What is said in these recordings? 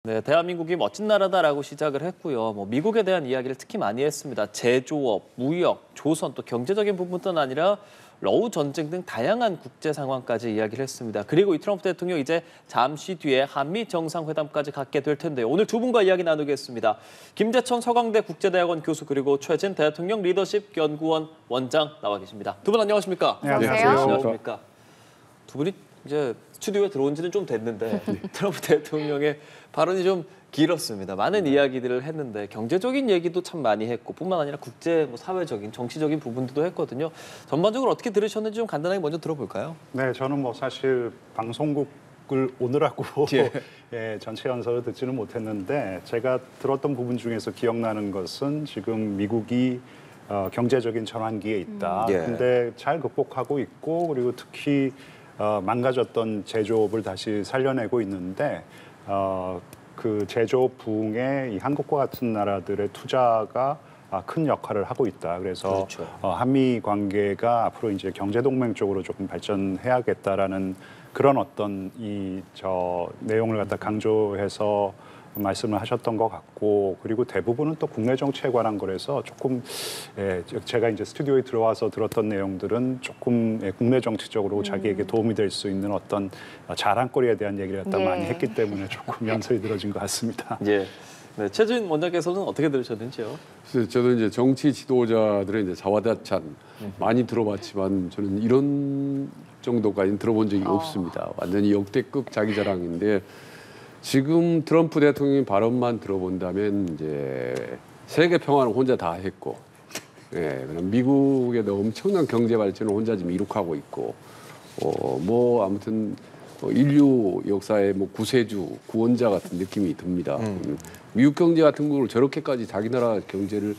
네, 대한민국이 멋진 나라다라고 시작을 했고요. 미국에 대한 이야기를 특히 많이 했습니다. 제조업, 무역, 조선, 또 경제적인 부분뿐 아니라 러우 전쟁 등 다양한 국제 상황까지 이야기를 했습니다. 그리고 이 트럼프 대통령 이제 잠시 뒤에 한미 정상회담까지 갖게 될 텐데요. 오늘 두 분과 이야기 나누겠습니다. 김재천 서강대 국제대학원 교수 그리고 최진 대통령 리더십 연구원 원장 나와 계십니다. 두 분 안녕하십니까? 네, 안녕하세요. 안녕하십니까? 두 분이 이제 스튜디오에 들어온 지는 좀 됐는데 트럼프 대통령의 발언이 좀 길었습니다. 많은 이야기들을 했는데 경제적인 얘기도 참 많이 했고 뿐만 아니라 국제 사회적인 정치적인 부분도 했거든요. 전반적으로 어떻게 들으셨는지 좀 간단하게 먼저 들어볼까요? 네, 저는 사실 방송국을 오느라고 예, 전체 연설을 듣지는 못했는데 제가 들었던 부분 중에서 기억나는 것은 지금 미국이 경제적인 전환기에 있다. 근데 잘 극복하고 있고 그리고 특히 망가졌던 제조업을 다시 살려내고 있는데 그 제조업 부흥에 이 한국과 같은 나라들의 투자가 큰 역할을 하고 있다. 그래서 그렇죠. 한미 관계가 앞으로 이제 경제 동맹 쪽으로 조금 발전해야겠다라는 그런 어떤 내용을 갖다 강조해서 말씀을 하셨던 것 같고 그리고 대부분은 또 국내 정치에 관한 거라서 조금 제가 이제 스튜디오에 들어와서 들었던 내용들은 조금 국내 정치적으로 자기에게 도움이 될 수 있는 어떤 자랑거리에 대한 얘기를 갖다 많이 했기 때문에 조금 연설이 늘어진 것 같습니다. 예. 네, 최진 원장께서는 어떻게 들으셨는지요? 저도 이제 정치 지도자들의 이제 자화자찬 많이 들어봤지만 저는 이런 정도까지는 들어본 적이 없습니다. 완전히 역대급 자기 자랑인데. 지금 트럼프 대통령의 발언만 들어본다면 이제 세계 평화는 혼자 다 했고, 그럼 미국에도 엄청난 경제 발전을 혼자 지금 이룩하고 있고, 아무튼 인류 역사의 구세주, 구원자 같은 느낌이 듭니다. 미국 경제 같은 걸 저렇게까지 자기 나라 경제를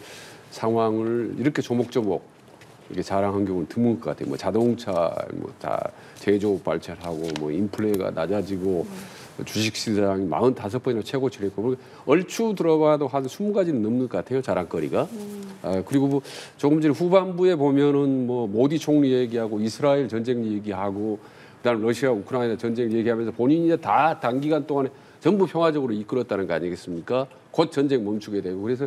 상황을 이렇게 조목조목 이렇게 자랑한 경우는 드문 것 같아요. 자동차 다 제조업 발전하고 인플레가 낮아지고. 주식시장이 45번이나 최고치를 했고 얼추 들어봐도 한 20가지는 넘는 것 같아요. 자랑거리가. 그리고 조금 전에 후반부에 보면은 모디 총리 얘기하고 이스라엘 전쟁 얘기하고 그다음에 러시아 우크라이나 전쟁 얘기하면서 본인이 이제 다 단기간 동안에 전부 평화적으로 이끌었다는 거 아니겠습니까? 곧 전쟁 멈추게 되고 그래서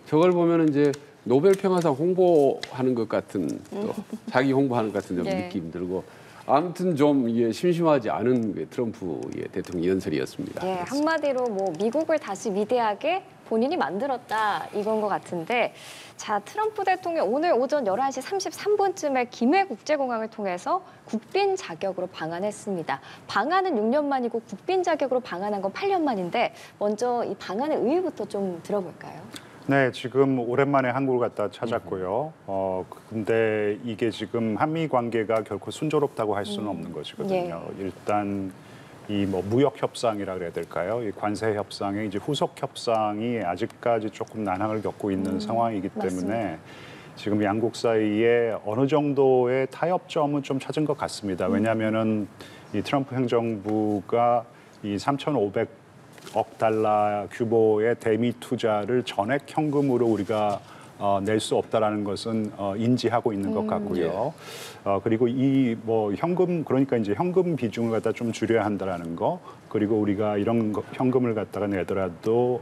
저걸 보면은 이제 노벨 평화상 홍보하는 것 같은 또 자기 홍보하는 것 같은 좀 느낌 들고. 아무튼 좀 심심하지 않은 트럼프 대통령 연설이었습니다. 예, 한마디로 미국을 다시 위대하게 본인이 만들었다 이건 것 같은데 자 트럼프 대통령 오늘 오전 11시 33분쯤에 김해국제공항을 통해서 국빈 자격으로 방한했습니다. 방한은 6년 만이고 국빈 자격으로 방한한 건 8년 만인데 먼저 이 방한의 의의부터 좀 들어볼까요? 네, 지금 오랜만에 한국을 갔다 찾았고요. 근데 이게 지금 한미 관계가 결코 순조롭다고 할 수는 없는 것이거든요. 일단 이 무역 협상이라 그래야 될까요? 이 관세 협상의 이제 후속 협상이 아직까지 조금 난항을 겪고 있는 상황이기 때문에 맞습니다. 지금 양국 사이에 어느 정도의 타협점은 좀 찾은 것 같습니다. 왜냐하면은 이 트럼프 행정부가 이 3,500억 달러 규모의 대미 투자를 전액 현금으로 우리가 낼 수 없다라는 것은 인지하고 있는 것 같고요. 그리고 이 현금 그러니까 이제 현금 비중을 갖다 좀 줄여야 한다라는 거. 그리고 우리가 이런 현금을 갖다가 내더라도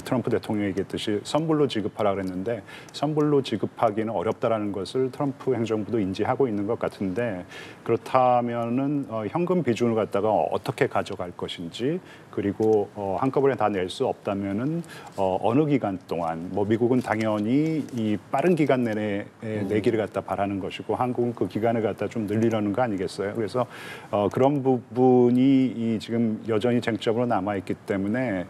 트럼프 대통령이 얘기했듯이 선불로 지급하라 그랬는데 선불로 지급하기는 어렵다라는 것을 트럼프 행정부도 인지하고 있는 것 같은데 그렇다면은 현금 비중을 갖다가 어떻게 가져갈 것인지 그리고 한꺼번에 다 낼 수 없다면은 어느 기간 동안 미국은 당연히 이 빠른 기간 내내 내기를 갖다 바라는 것이고 한국은 그 기간을 갖다 좀 늘리려는 거 아니겠어요? 그래서 그런 부분이 지금 여전히 쟁점으로 남아있기 때문에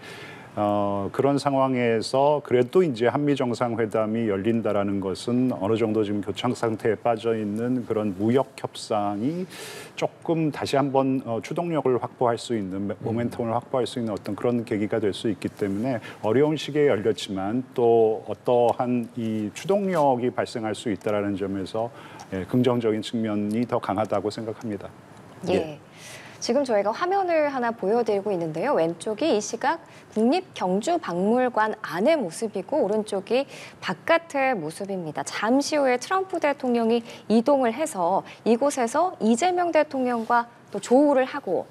그런 상황에서 그래도 이제 한미 정상회담이 열린다라는 것은 어느 정도 지금 교착 상태에 빠져 있는 그런 무역 협상이 조금 다시 한번 추동력을 확보할 수 있는 모멘텀을 확보할 수 있는 어떤 그런 계기가 될 수 있기 때문에 어려운 시기에 열렸지만 또 어떠한 이 추동력이 발생할 수 있다라는 점에서 긍정적인 측면이 더 강하다고 생각합니다. 예. 지금 저희가 화면을 하나 보여드리고 있는데요. 왼쪽이 이 시각 국립경주박물관 안의 모습이고 오른쪽이 바깥의 모습입니다. 잠시 후에 트럼프 대통령이 이동을 해서 이곳에서 이재명 대통령과 또 조우를 하고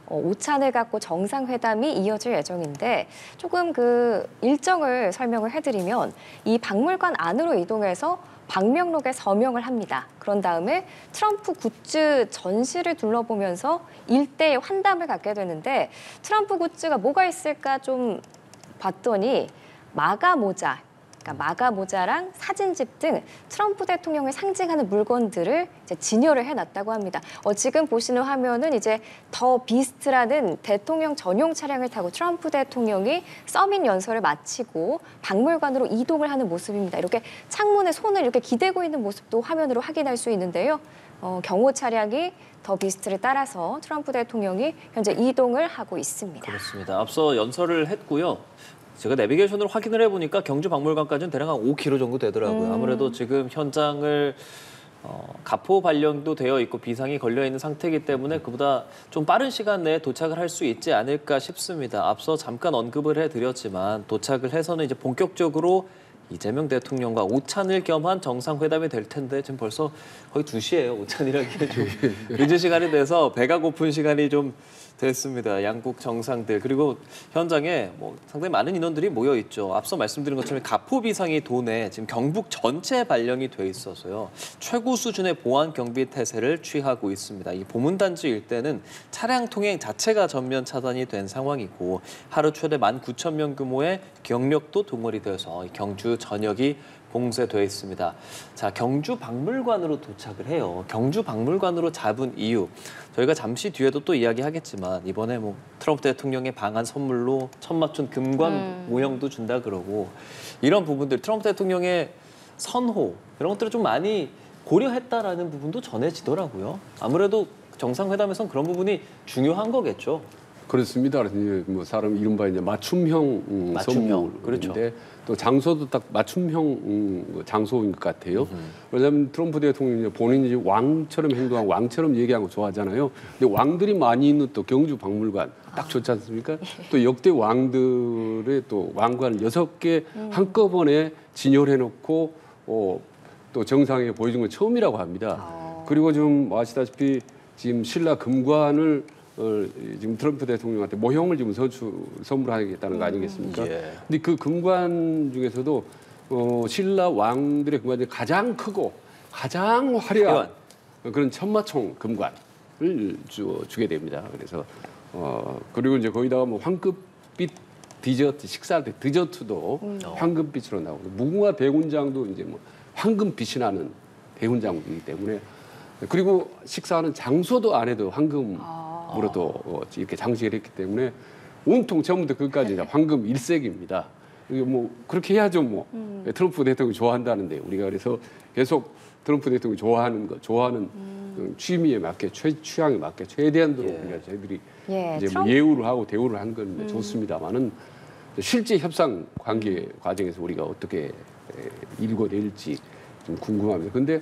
오찬을 갖고 정상회담이 이어질 예정인데 조금 그 일정을 설명을 해드리면 이 박물관 안으로 이동해서 방명록에 서명을 합니다. 그런 다음에 트럼프 굿즈 전시를 둘러보면서 일대의 환담을 갖게 되는데 트럼프 굿즈가 뭐가 있을까 좀 봤더니 마가 모자, 그러니까 마가 모자랑 사진집 등 트럼프 대통령을 상징하는 물건들을 이제 진열을 해놨다고 합니다. 지금 보시는 화면은 이제 더 비스트라는 대통령 전용 차량을 타고 트럼프 대통령이 서밋 연설을 마치고 박물관으로 이동을 하는 모습입니다. 이렇게 창문에 손을 이렇게 기대고 있는 모습도 화면으로 확인할 수 있는데요. 경호 차량이 더 비스트를 따라서 트럼프 대통령이 현재 이동을 하고 있습니다. 그렇습니다. 앞서 연설을 했고요. 제가 내비게이션으로 확인을 해보니까 경주박물관까지는 대략 한 5km 정도 되더라고요. 아무래도 지금 현장을 가포 발령도 되어 있고 비상이 걸려 있는 상태이기 때문에 그보다 좀 빠른 시간 내에 도착을 할 수 있지 않을까 싶습니다. 앞서 잠깐 언급을 해드렸지만 도착을 해서는 이제 본격적으로 이재명 대통령과 오찬을 겸한 정상회담이 될 텐데 지금 벌써 거의 2시예요. 오찬이라기에 좀 늦은 시간이 돼서 배가 고픈 시간이 좀 됐습니다. 양국 정상들 그리고 현장에 뭐 상당히 많은 인원들이 모여 있죠. 앞서 말씀드린 것처럼 가포 비상이 도내 지금 경북 전체에 발령이 돼 있어서요. 최고 수준의 보안 경비 태세를 취하고 있습니다. 이 보문단지 일대는 차량 통행 자체가 전면 차단이 된 상황이고 하루 최대 19,000명 규모의 경력도 동원이 되어서 경주 전역이 봉쇄되어 있습니다. 자, 경주 박물관으로 도착을 해요. 경주 박물관으로 잡은 이유. 저희가 잠시 뒤에도 또 이야기하겠지만 이번에 뭐 트럼프 대통령의 방한 선물로 천마촌 금관 모형도 준다 그러고 이런 부분들 트럼프 대통령의 선호 이런 것들을 좀 많이 고려했다라는 부분도 전해지더라고요. 아무래도 정상회담에선 그런 부분이 중요한 거겠죠. 그렇습니다. 그래서 뭐 사람 이른바 이제 맞춤형 선물인데 그렇죠. 또 장소도 딱 맞춤형 장소인 것 같아요. 왜냐하면 트럼프 대통령이 본인이 왕처럼 행동하고 왕처럼 얘기하는 거 좋아하잖아요. 근데 왕들이 많이 있는 또 경주 박물관 딱 좋지 않습니까? 또 역대 왕들의 또 왕관 6개 한꺼번에 진열해놓고 또 정상에 보여준 건 처음이라고 합니다. 그리고 좀 아시다시피 지금 신라 금관을 지금 트럼프 대통령한테 모형을 지금 선물하겠다는 거 아니겠습니까? 예. 근데 그 금관 중에서도 신라 왕들의 금관 중에 가장 크고 가장 화려한 그런 천마총 금관을 주게 됩니다. 그래서 그리고 이제 거기다가 뭐 황금빛 디저트 식사할 때 디저트도 황금빛으로 나오고 무궁화 대훈장도 이제 뭐 황금빛이 나는 대훈장이기 때문에 그리고 식사하는 장소도 안에도 황금으로도 이렇게 장식을 했기 때문에 온통 처음부터 끝까지 이제 황금 일색입니다. 이게 뭐 그렇게 해야죠 뭐 트럼프 대통령이 좋아한다는데 우리가 그래서 계속 트럼프 대통령이 좋아하는 거 좋아하는 취미에 맞게 취향에 맞게 최대한도로 우리가 저희들이 이제 뭐 예우를 하고 대우를 한 건 좋습니다만은 실제 협상 관계 과정에서 우리가 어떻게 일궈낼지 좀 궁금합니다. 근데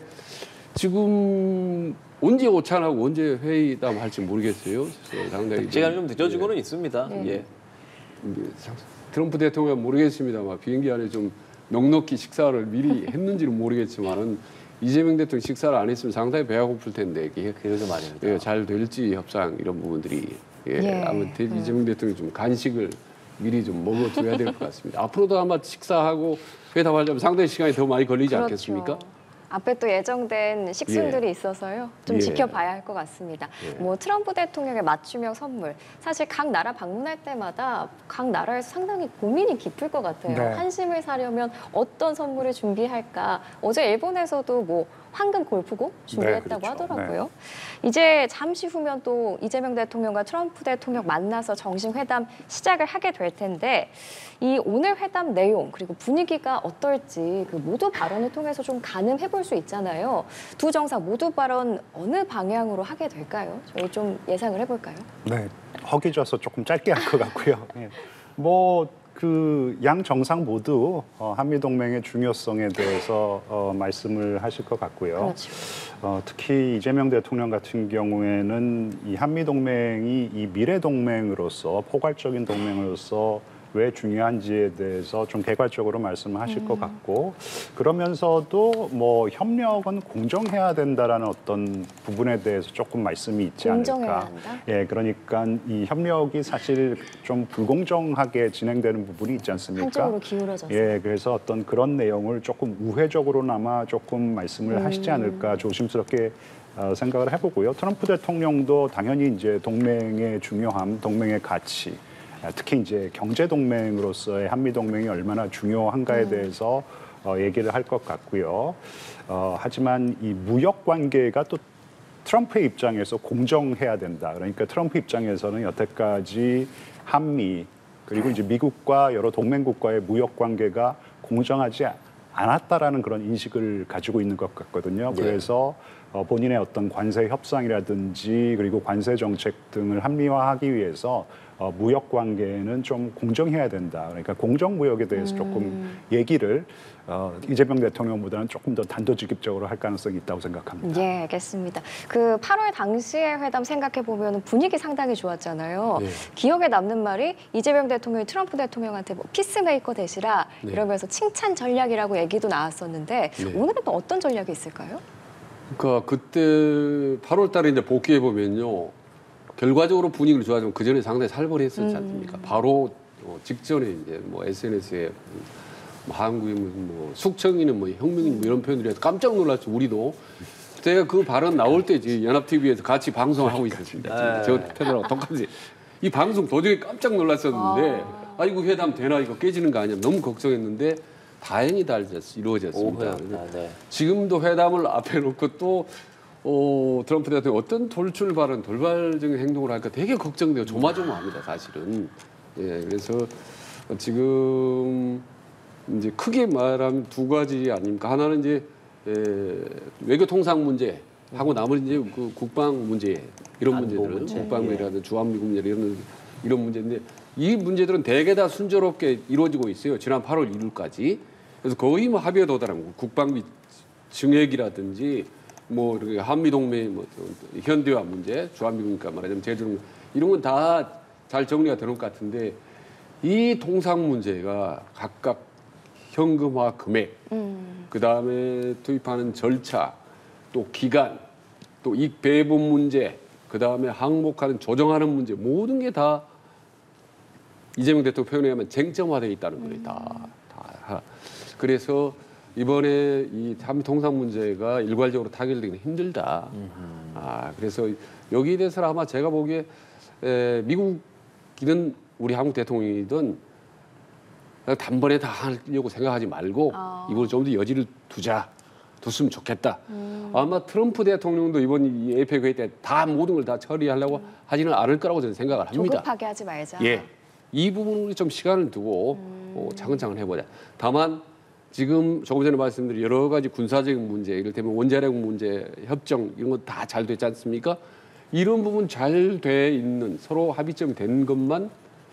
지금 언제 오찬하고 언제 회의담 할지 모르겠어요. 상당히 시간이 좀 늦어지고는 있습니다. 예. 트럼프 대통령 모르겠습니다만 비행기 안에 좀 넉넉히 식사를 미리 했는지는 모르겠지만은 이재명 대통령 식사를 안 했으면 상당히 배가 고플 텐데 이게 그러게 말입니다. 잘 될지 협상 이런 부분들이 아무튼 이재명 대통령이 좀 간식을 미리 좀 먹어줘야 될 것 같습니다. 앞으로도 아마 식사하고 회담하려면 상당히 시간이 더 많이 걸리지 그렇죠. 않겠습니까? 앞에 또 예정된 식순들이 있어서요. 좀 지켜봐야 할 것 같습니다. 뭐 트럼프 대통령의 맞춤형 선물. 사실 각 나라 방문할 때마다 각 나라에서 상당히 고민이 깊을 것 같아요. 네. 한심을 사려면 어떤 선물을 준비할까. 어제 일본에서도 뭐 황금 골프공 준비했다고 네, 그렇죠. 하더라고요. 이제 잠시 후면 또 이재명 대통령과 트럼프 대통령 만나서 정식 회담 시작을 하게 될 텐데 이 오늘 회담 내용 그리고 분위기가 어떨지 그 모두 발언을 통해서 좀 가늠해 볼 수 있잖아요. 두 정상 모두 발언 어느 방향으로 하게 될까요? 저희 좀 예상을 해볼까요? 네, 허기져서 조금 짧게 할 것 같고요. 뭐 그 양 정상 모두 한미 동맹의 중요성에 대해서 말씀을 하실 것 같고요. 그렇죠. 특히 이재명 대통령 같은 경우에는 이 한미 동맹이 이 미래 동맹으로서 포괄적인 동맹으로서 왜 중요한지에 대해서 좀 개괄적으로 말씀하실 것 같고 그러면서도 뭐 협력은 공정해야 된다라는 어떤 부분에 대해서 조금 말씀이 있지 공정해야 않을까. 한다? 예, 그러니까 이 협력이 사실 좀 불공정하게 진행되는 부분이 있지 않습니까? 한쪽으로 기울어져서. 예, 그래서 어떤 그런 내용을 조금 우회적으로나마 조금 말씀을 하시지 않을까 조심스럽게 생각을 해보고요. 트럼프 대통령도 당연히 이제 동맹의 중요함, 동맹의 가치, 특히 이제 경제 동맹으로서의 한미 동맹이 얼마나 중요한가에 대해서 얘기를 할 것 같고요. 하지만 이 무역 관계가 또 트럼프의 입장에서 공정해야 된다. 그러니까 트럼프 입장에서는 여태까지 한미 그리고 이제 미국과 여러 동맹국과의 무역 관계가 공정하지 않았다라는 그런 인식을 가지고 있는 것 같거든요. 그래서 본인의 어떤 관세 협상이라든지 그리고 관세 정책 등을 합리화하기 위해서 무역 관계는 좀 공정해야 된다. 그러니까 공정 무역에 대해서 조금 얘기를 이재명 대통령보다는 조금 더 단도직입적으로 할 가능성이 있다고 생각합니다. 예, 알겠습니다. 그 8월 당시의 회담 생각해 보면 분위기 상당히 좋았잖아요. 네. 기억에 남는 말이 이재명 대통령이 트럼프 대통령한테 뭐 피스메이커 되시라 이러면서 칭찬 전략이라고 얘기도 나왔었는데 오늘은 또 어떤 전략이 있을까요? 그러니까 그때 8월 달에 이제 복귀해 보면요. 결과적으로 분위기를 좋아지면 그 전에 상당히 살벌했었지 않습니까? 바로 직전에 이제 뭐 SNS에 뭐 한국의 뭐 숙청이는 뭐 혁명인 뭐 이런 표현들이 해서 깜짝 놀랐죠. 우리도. 제가 그 발언 나올 때 연합 TV에서 같이 방송을 하고 있었습니다. 저 패널하고 똑같이 이 방송 도중에 깜짝 놀랐었는데 이거 회담 되나 이거 깨지는 거 아니야 너무 걱정했는데 다행히 이루어졌습니다. 네. 지금도 회담을 앞에 놓고 또 트럼프 대통령이 어떤 돌발적인 행동을 할까 되게 걱정돼요. 조마조마합니다, 사실은. 예, 그래서 지금 이제 크게 말하면 두 가지 아닙니까? 하나는 이제 외교 통상 문제 하고 나머지 이제 그 국방 문제 이런 문제들은 국방이라든지 주한미군 문제 이런 문제인데 이 문제들은 대개 다 순조롭게 이루어지고 있어요. 지난 8월 1일까지. 그래서 거의 뭐 합의에 도달한 거고 국방비 증액이라든지 뭐 이렇게 한미 동맹 뭐 현대화 문제, 주한미군이니까 말하자면 제주 이런 건 다 잘 정리가 되는 것 같은데 이 통상 문제가 각각 현금화 금액, 그 다음에 투입하는 절차, 또 기간, 또 이익 배분 문제, 그 다음에 항목하는 조정하는 문제 모든 게 다 이재명 대통령 표현에 의하면 쟁점화되어 있다는 거예요. 다. 그래서 이번에 이 한미 통상 문제가 일괄적으로 타결되기는 힘들다. 그래서 여기에 대해서는 아마 제가 보기에 미국이든 우리 한국 대통령이든 단번에 다 하려고 생각하지 말고 이걸 좀 더 여지를 뒀으면 좋겠다. 아마 트럼프 대통령도 이번 이 에이펙 회의 때 다 모든 걸 다 처리하려고 하지는 않을 거라고 저는 생각을 합니다. 조급하게 하지 말자. 예, 이 부분을 좀 시간을 두고 차근차근 해보자. 다만 지금 조금 전에 말씀드린 여러 가지 군사적인 문제, 이를테면 원자력 문제, 협정 이런 거 다 잘 됐지 않습니까? 이런 부분 잘 돼 있는 서로 합의점이 된 것만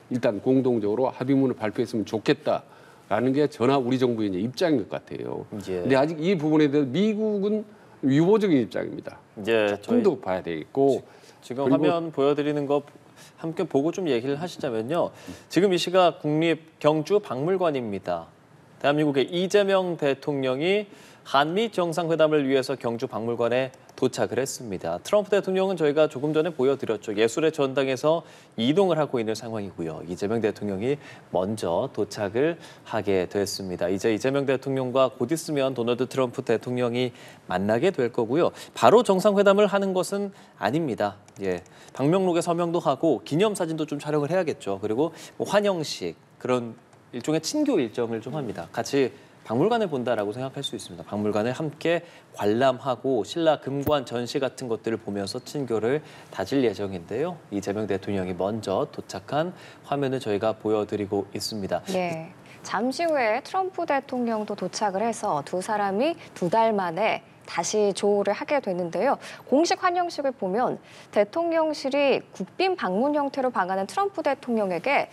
일단 공동적으로 합의문을 발표했으면 좋겠다라는 게 전화 우리 정부의 이제 입장인 것 같아요. 근데 아직 이 부분에 대해서 미국은 유보적인 입장입니다. 조금 더 봐야 되겠고 지금 화면 보여드리는 거 함께 보고 좀 얘기를 하시자면요. 지금 이 시각 국립 경주 박물관입니다. 대한민국의 이재명 대통령이 한미 정상회담을 위해서 경주 박물관에 도착을 했습니다. 트럼프 대통령은 저희가 조금 전에 보여드렸죠. 예술의 전당에서 이동을 하고 있는 상황이고요. 이재명 대통령이 먼저 도착을 하게 됐습니다. 이제 이재명 대통령과 곧 있으면 도널드 트럼프 대통령이 만나게 될 거고요. 바로 정상회담을 하는 것은 아닙니다. 예, 방명록에 서명도 하고 기념사진도 좀 촬영을 해야겠죠. 그리고 뭐 환영식 그런 일종의 친교 일정을 좀 합니다. 같이 박물관을 본다라고 생각할 수 있습니다. 박물관을 함께 관람하고 신라 금관 전시 같은 것들을 보면서 친교를 다질 예정인데요. 이재명 대통령이 먼저 도착한 화면을 저희가 보여드리고 있습니다. 네. 잠시 후에 트럼프 대통령도 도착을 해서 두 사람이 2달 만에 다시 조우를 하게 됐는데요. 공식 환영식을 보면 대통령실이 국빈 방문 형태로 방한한 트럼프 대통령에게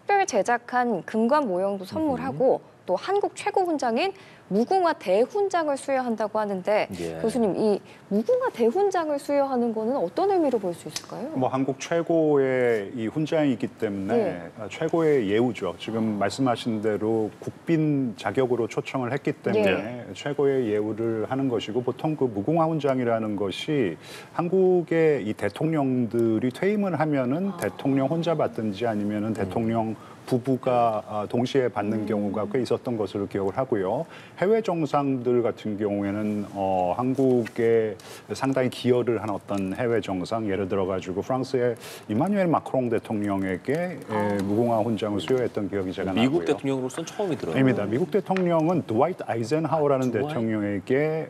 특별 제작한 금관 모형도 선물하고 또 한국 최고 훈장인 무궁화 대훈장을 수여한다고 하는데 예. 교수님, 이 무궁화 대훈장을 수여하는 거는 어떤 의미로 볼 수 있을까요? 뭐 한국 최고의 이 훈장이기 때문에 네. 최고의 예우죠. 지금 말씀하신 대로 국빈 자격으로 초청을 했기 때문에 최고의 예우를 하는 것이고, 보통 그 무궁화 훈장이라는 것이 한국의 이 대통령들이 퇴임을 하면은 대통령 혼자 받든지 아니면은 대통령 부부가 동시에 받는 경우가 꽤 있었던 것으로 기억을 하고요. 해외 정상들 같은 경우에는 한국에 상당히 기여를 한 어떤 해외 정상, 예를 들어 가지고 프랑스의 이마누엘 마크롱 대통령에게 무궁화 훈장을 수여했던 기억이 제가 나고요. 미국 대통령으로서는 처음이 들어요. 아닙니다. 미국 대통령은 드와이트 아이젠하워라는 드와이트? 대통령에게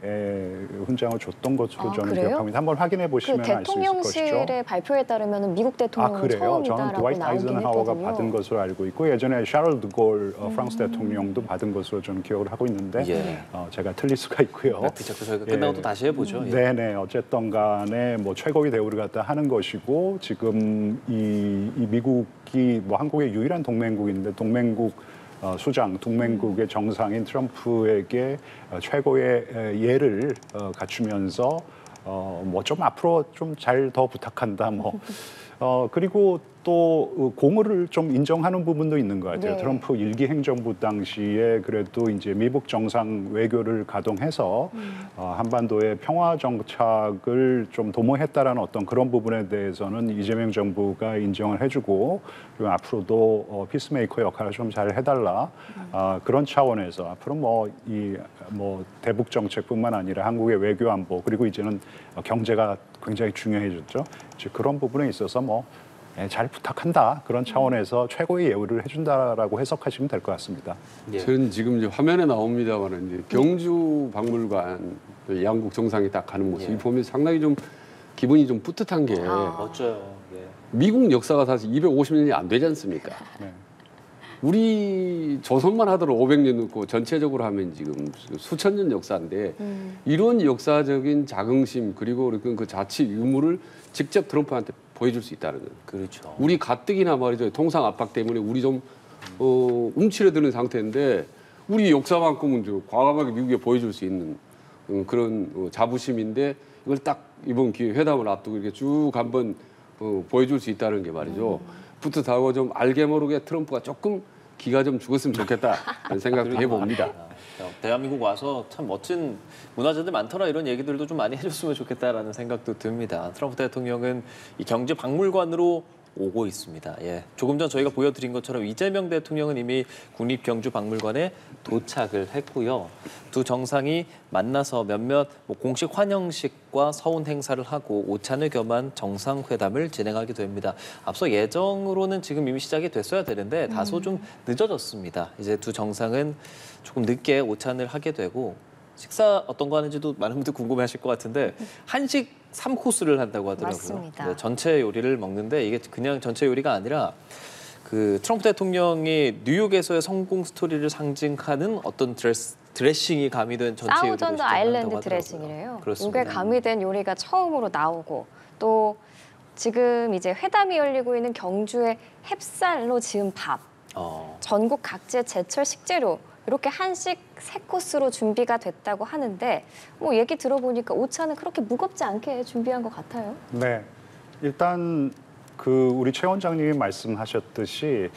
훈장을 줬던 것으로 저는 그래요? 기억합니다. 한번 확인해 그 보시면 알 수 있을 것이죠. 대통령실의 발표에 따르면 미국 대통령은 그래요? 저는 처음이다라고 드와이트 나오긴 아이젠하워가 했거든요. 받은 것으로 알고 있고, 예전에 샤를 드골 프랑스 대통령도 받은 것으로 저는 기억을 하고 있는데 예. 제가 틀릴 수가 있고요. 자꾸 저희가 끝나고 또 다시 해보죠. 예. 네네. 어쨌든 간에 뭐 최고의 대우를 갖다 하는 것이고, 지금 이 미국이 뭐 한국의 유일한 동맹국인데 동맹국 수장, 동맹국의 정상인 트럼프에게 최고의 예를 갖추면서 뭐 좀 앞으로 좀 잘 더 부탁한다 뭐 그리고 또 공을 좀 인정하는 부분도 있는 것 같아요. 네. 트럼프 일기 행정부 당시에 그래도 이제 미국 정상 외교를 가동해서 한반도의 평화 정착을 좀 도모했다라는 어떤 그런 부분에 대해서는 이재명 정부가 인정을 해주고, 그리고 앞으로도 피스메이커 역할을 좀 잘 해달라 그런 차원에서 앞으로 뭐 대북 정책뿐만 아니라 한국의 외교 안보, 그리고 이제는 경제가 굉장히 중요해졌죠. 이제 그런 부분에 있어서 잘 부탁한다, 그런 차원에서 최고의 예우를 해준다라고 해석하시면 될 것 같습니다. 예. 저는 지금 이제 화면에 나옵니다만 이제 경주 박물관 양국 정상이 딱 가는 모습 이 보면 상당히 좀 기분이 좀 뿌듯한 게 멋져요. 예. 미국 역사가 사실 250년이 안 되지 않습니까? 네. 우리 조선만 하더라도 500년 넘고 전체적으로 하면 지금 수천 년 역사인데 이런 역사적인 자긍심 그리고 그 자치 유무를 직접 트럼프한테 보여줄 수 있다는 거예요. 그렇죠. 우리 가뜩이나 말이죠. 통상 압박 때문에 우리 좀 움츠러드는 상태인데 우리 역사만큼은 좀 과감하게 미국에 보여줄 수 있는 그런 자부심인데, 이걸 딱 이번 기회 회담을 앞두고 이렇게 쭉 한번 보여줄 수 있다는 게 말이죠. 뿌듯하고 좀 알게 모르게 트럼프가 조금 기가 좀 죽었으면 좋겠다는 생각도 해봅니다. 대한민국 와서 참 멋진 문화재들 많더라, 이런 얘기들도 좀 많이 해줬으면 좋겠다라는 생각도 듭니다. 트럼프 대통령은 이 경제 박물관으로 오고 있습니다. 예. 조금 전 저희가 보여드린 것처럼 이재명 대통령은 이미 국립경주박물관에 도착을 했고요. 두 정상이 만나서 몇몇 공식 환영식과 서훈 행사를 하고 오찬을 겸한 정상회담을 진행하게 됩니다. 앞서 예정으로는 지금 이미 시작이 됐어야 되는데 다소 좀 늦어졌습니다. 이제 두 정상은 조금 늦게 오찬을 하게 되고, 식사 어떤 거 하는지도 많은 분들 궁금해하실 것 같은데 한식 3코스를 한다고 하더라고요. 맞습니다. 네, 전체 요리를 먹는데 이게 그냥 전체 요리가 아니라 그 트럼프 대통령이 뉴욕에서의 성공 스토리를 상징하는 어떤 드레싱이 가미된 전체 요리를 사우전드 시작한다고 아일랜드 하더라고요. 드레싱이래요. 그렇습니다. 이게 가미된 요리가 처음으로 나오고, 또 지금 이제 회담이 열리고 있는 경주의 햅쌀로 지은 밥, 전국 각지의 제철 식재료, 이렇게 한식 3코스로 준비가 됐다고 하는데, 뭐 얘기 들어보니까 오차는 그렇게 무겁지 않게 준비한 것 같아요. 네, 일단 우리 최 원장님이 말씀하셨듯이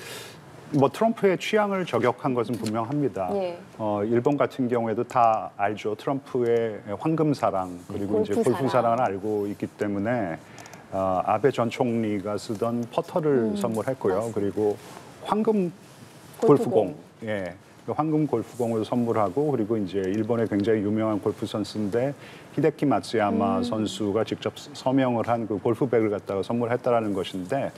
뭐 트럼프의 취향을 저격한 것은 분명합니다. 예. 일본 같은 경우에도 다 알죠. 트럼프의 황금 사랑, 그리고 이제 골프 사랑을 알고 있기 때문에 아베 전 총리가 쓰던 퍼터를 선물했고요. 맞습니다. 그리고 황금 골프공, 예. 황금 골프공을 선물하고, 그리고 이제 일본의 굉장히 유명한 골프 선수인데 히데키 마츠야마 선수가 직접 서명을 한 그 골프백을 갖다가 선물했다라는 것인데,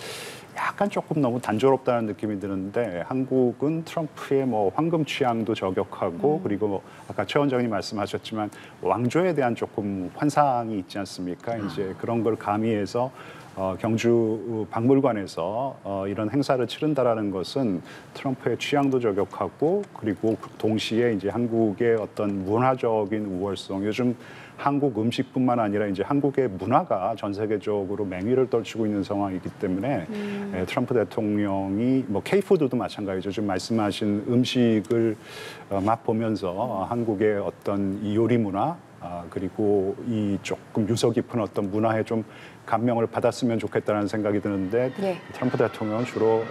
약간 조금 너무 단조롭다는 느낌이 드는데, 한국은 트럼프의 뭐 황금 취향도 저격하고, 그리고 뭐 아까 최 원장님 말씀하셨지만 왕조에 대한 조금 환상이 있지 않습니까? 이제 그런 걸 가미해서 경주 박물관에서 이런 행사를 치른다라는 것은 트럼프의 취향도 저격하고, 그리고 동시에 이제 한국의 어떤 문화적인 우월성, 요즘 한국 음식뿐만 아니라 이제 한국의 문화가 전 세계적으로 맹위를 떨치고 있는 상황이기 때문에 트럼프 대통령이 뭐 K푸드도 마찬가지죠. 지금 말씀하신 음식을 맛보면서 한국의 어떤 이 요리 문화 그리고 이 조금 유서 깊은 어떤 문화에 좀 감명을 받았으면 좋겠다는 생각이 드는데 예. 트럼프 대통령은 주로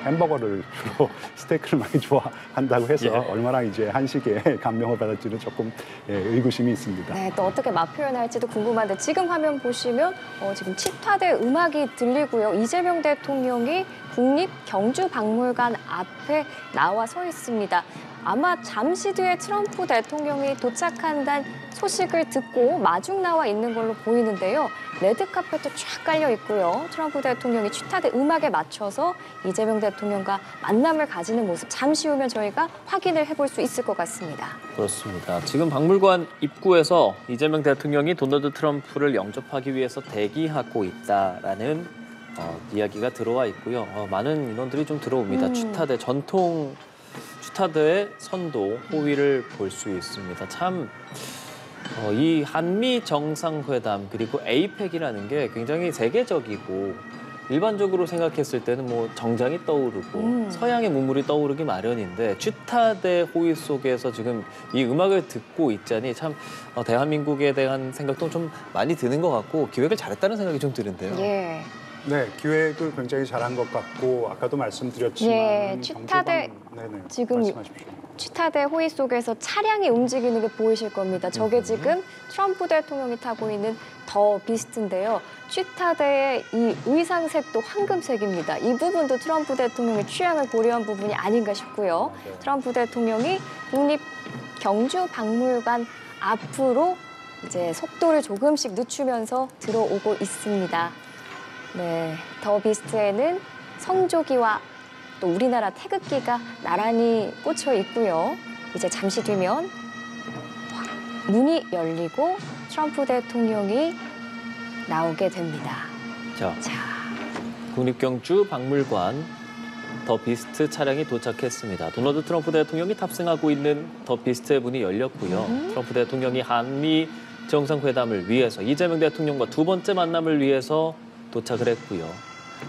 햄버거를 주로 스테이크를 많이 좋아한다고 해서 얼마나 이제 한식에 감명을 받을지는 조금 의구심이 있습니다. 네, 또 어떻게 맛 표현할지도 궁금한데 지금 화면 보시면 지금 치타대 음악이 들리고요. 이재명 대통령이 국립경주박물관 앞에 나와 서 있습니다. 아마 잠시 뒤에 트럼프 대통령이 도착한다는 소식을 듣고 마중 나와 있는 걸로 보이는데요. 레드카펫도 쫙 깔려 있고요. 트럼프 대통령이 치타대 음악에 맞춰서 이재명 대통령과 만남을 가지는 모습 잠시 후면 저희가 확인을 해볼 수 있을 것 같습니다. 그렇습니다. 지금 박물관 입구에서 이재명 대통령이 도널드 트럼프를 영접하기 위해서 대기하고 있다라는 이야기가 들어와 있고요. 많은 인원들이 좀 들어옵니다. 치타대 전통 치타대의 선도 호위를 볼 수 있습니다. 참 이 한미 정상회담 그리고 에이펙이라는 게 굉장히 세계적이고 일반적으로 생각했을 때는 뭐 정장이 떠오르고 서양의 문물이 떠오르기 마련인데 치타대 호위 속에서 지금 이 음악을 듣고 있자니 참 대한민국에 대한 생각도 좀 많이 드는 것 같고 기획을 잘했다는 생각이 좀 드는데요. 예. 네, 기획을 굉장히 잘한 것 같고 아까도 말씀드렸지만 예, 치타대 지금 말씀하십시오. 치타대 호위 속에서 차량이 움직이는 게 보이실 겁니다. 저게 지금 트럼프 대통령이 타고 있는 더 비스트인데요. 치타대의 이 의상색도 황금색입니다. 이 부분도 트럼프 대통령의 취향을 고려한 부분이 아닌가 싶고요. 트럼프 대통령이 국립경주박물관 앞으로 이제 속도를 조금씩 늦추면서 들어오고 있습니다. 네, 더 비스트에는 성조기와 또 우리나라 태극기가 나란히 꽂혀 있고요. 이제 잠시 뒤면 문이 열리고 트럼프 대통령이 나오게 됩니다. 자, 자, 국립경주박물관 더 비스트 차량이 도착했습니다. 도널드 트럼프 대통령이 탑승하고 있는 더 비스트의 문이 열렸고요. 트럼프 대통령이 한미 정상회담을 위해서 이재명 대통령과 두 번째 만남을 위해서 도착을 했고요.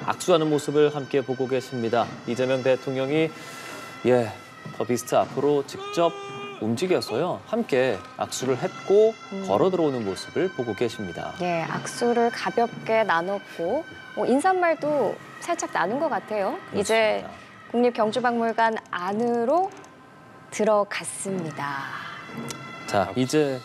악수하는 모습을 함께 보고 계십니다. 이재명 대통령이 더 비스트 앞으로 직접 움직여서요. 함께 악수를 했고 걸어 들어오는 모습을 보고 계십니다. 예, 악수를 가볍게 나눴고 인사말도 살짝 나눈 것 같아요. 그렇습니다. 이제 국립경주박물관 안으로 들어갔습니다. 자, 이제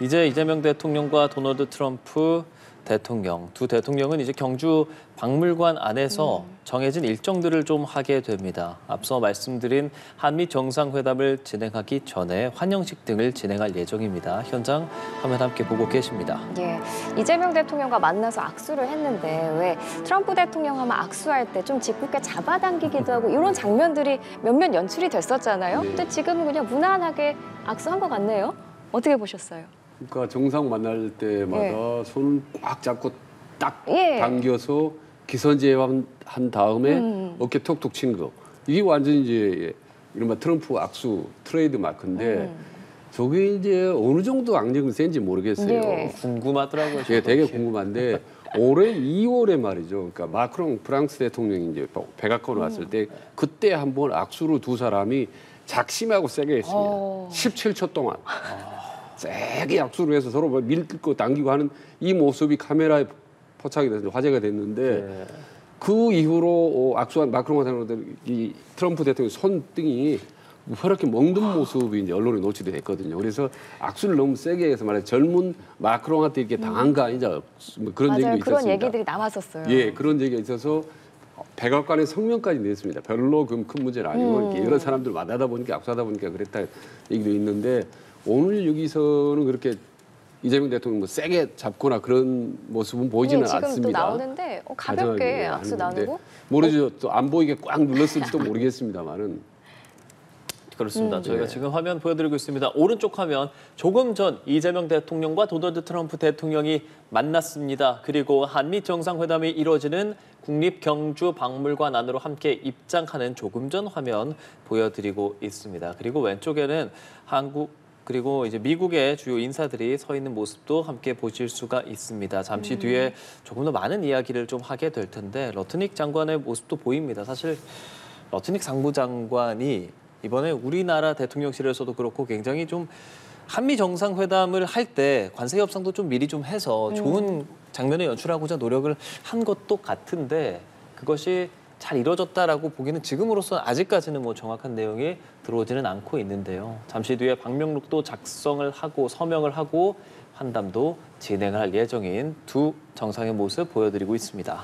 이재명 대통령과 도널드 트럼프 대통령, 두 대통령은 이제 경주 박물관 안에서 정해진 일정들을 좀 하게 됩니다. 앞서 말씀드린 한미 정상회담을 진행하기 전에 환영식 등을 진행할 예정입니다. 현장 화면 함께 보고 계십니다. 예, 이재명 대통령과 만나서 악수를 했는데 왜 트럼프 대통령 하면 악수할 때 좀 짓궂게 잡아당기기도 하고 이런 장면들이 몇몇 연출이 됐었잖아요. 네. 근데 지금은 그냥 무난하게 악수한 것 같네요. 어떻게 보셨어요? 그러니까 정상 만날 때마다 손을 꽉 잡고 딱 당겨서 기선제압한 다음에 어깨 톡톡 친 거. 이게 완전히 이제 이른바 트럼프 악수 트레이드 마크인데 저게 이제 어느 정도 악력이 센지 모르겠어요. 궁금하더라고요. 예, 되게 궁금한데 올해 2월에 말이죠. 그러니까 마크롱 프랑스 대통령이 이제 백악관 왔을 때 그때 한번 악수로 두 사람이 작심하고 세게 했습니다. 17초 동안. 세게 악수를 해서 서로 밀고 당기고 하는 이 모습이 카메라에 포착이 돼서 화제가 됐는데 그 이후로 악수한 마크롱 대통령 이 트럼프 대통령 손등이 이렇게 먹는 모습이 이제 언론에 노출이 됐거든요. 그래서 악수를 너무 세게 해서 말해 젊은 마크롱한테 이렇게 당한 거 아니냐 뭐 그런 맞아요. 얘기도 그런 있었습니다. 얘기들이 나왔었어요. 예, 그런 얘기가 있어서 백악관에 성명까지 냈습니다. 별로 큰 문제는 아니고 이렇게 여러 사람들 만나다 보니까 악수하다 보니까 그랬다 얘기도 있는데 오늘 여기서는 그렇게 이재명 대통령 뭐 세게 잡거나 그런 모습은 보이지는 지금 않습니다. 또 나오는데 가볍게 악수 나누고 모르죠. 또 안 보이게 꽉 눌렀을지도 모르겠습니다만은. 그렇습니다. 저희가 지금 화면 보여드리고 있습니다. 오른쪽 화면 조금 전 이재명 대통령과 도널드 트럼프 대통령이 만났습니다. 그리고 한미 정상회담이 이루어지는 국립경주박물관 안으로 함께 입장하는 조금 전 화면 보여드리고 있습니다. 그리고 왼쪽에는 그리고 이제 미국의 주요 인사들이 서 있는 모습도 함께 보실 수가 있습니다. 잠시 뒤에 조금 더 많은 이야기를 좀 하게 될 텐데 러트닉 장관의 모습도 보입니다. 사실 러트닉 상무장관이 이번에 우리나라 대통령실에서도 그렇고 굉장히 좀 한미 정상회담을 할 때 관세 협상도 좀 미리 좀 해서 좋은 장면을 연출하고자 노력을 한 것도 같은데 그것이 잘 이루어졌다라고 보기는 지금으로서는 아직까지는 뭐 정확한 내용이 들어오지는 않고 있는데요. 잠시 뒤에 방명록도 작성을 하고 서명을 하고 환담도 진행할 예정인 두 정상의 모습 보여드리고 있습니다.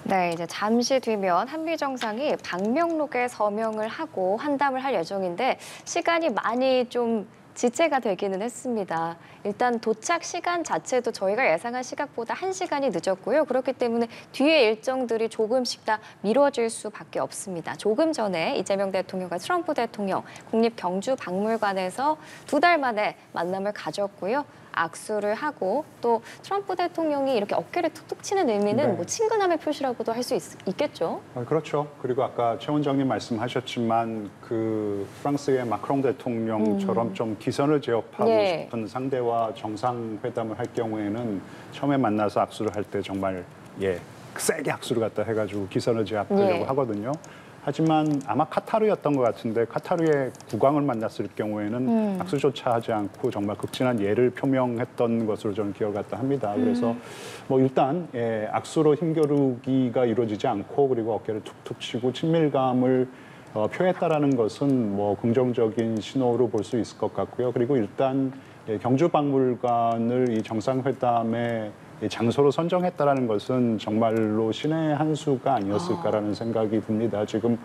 네, 이제 잠시 뒤면 한미 정상이 방명록에 서명을 하고 환담을 할 예정인데 시간이 많이 좀 지체가 되기는 했습니다. 일단 도착 시간 자체도 저희가 예상한 시각보다 1시간이 늦었고요. 그렇기 때문에 뒤에 일정들이 조금씩 다 미뤄질 수밖에 없습니다. 조금 전에 이재명 대통령과 트럼프 대통령 국립경주박물관에서 2달 만에 만남을 가졌고요. 악수를 하고 또 트럼프 대통령이 이렇게 어깨를 툭툭 치는 의미는 네. 뭐 친근함의 표시라고도 할 수 있겠죠. 그렇죠. 그리고 아까 최 원장님 말씀하셨지만 그 프랑스의 마크롱 대통령처럼 좀 기선을 제압하고 예. 싶은 상대와 정상회담을 할 경우에는 처음에 만나서 악수를 할 때 정말 세게 악수를 갖다 해가지고 기선을 제압하려고 예. 하거든요. 하지만 아마 카타르였던 것 같은데 카타르의 국왕을 만났을 경우에는 악수조차 하지 않고 정말 극진한 예를 표명했던 것으로 저는 기억을 갖다 합니다. 그래서 뭐 일단 악수로 힘겨루기가 이루어지지 않고 그리고 어깨를 툭툭 치고 친밀감을 표했다라는 것은 뭐 긍정적인 신호로 볼 수 있을 것 같고요. 그리고 일단 경주박물관을 이 정상회담의 장소로 선정했다라는 것은 정말로 신의 한 수가 아니었을까라는 생각이 듭니다. 지금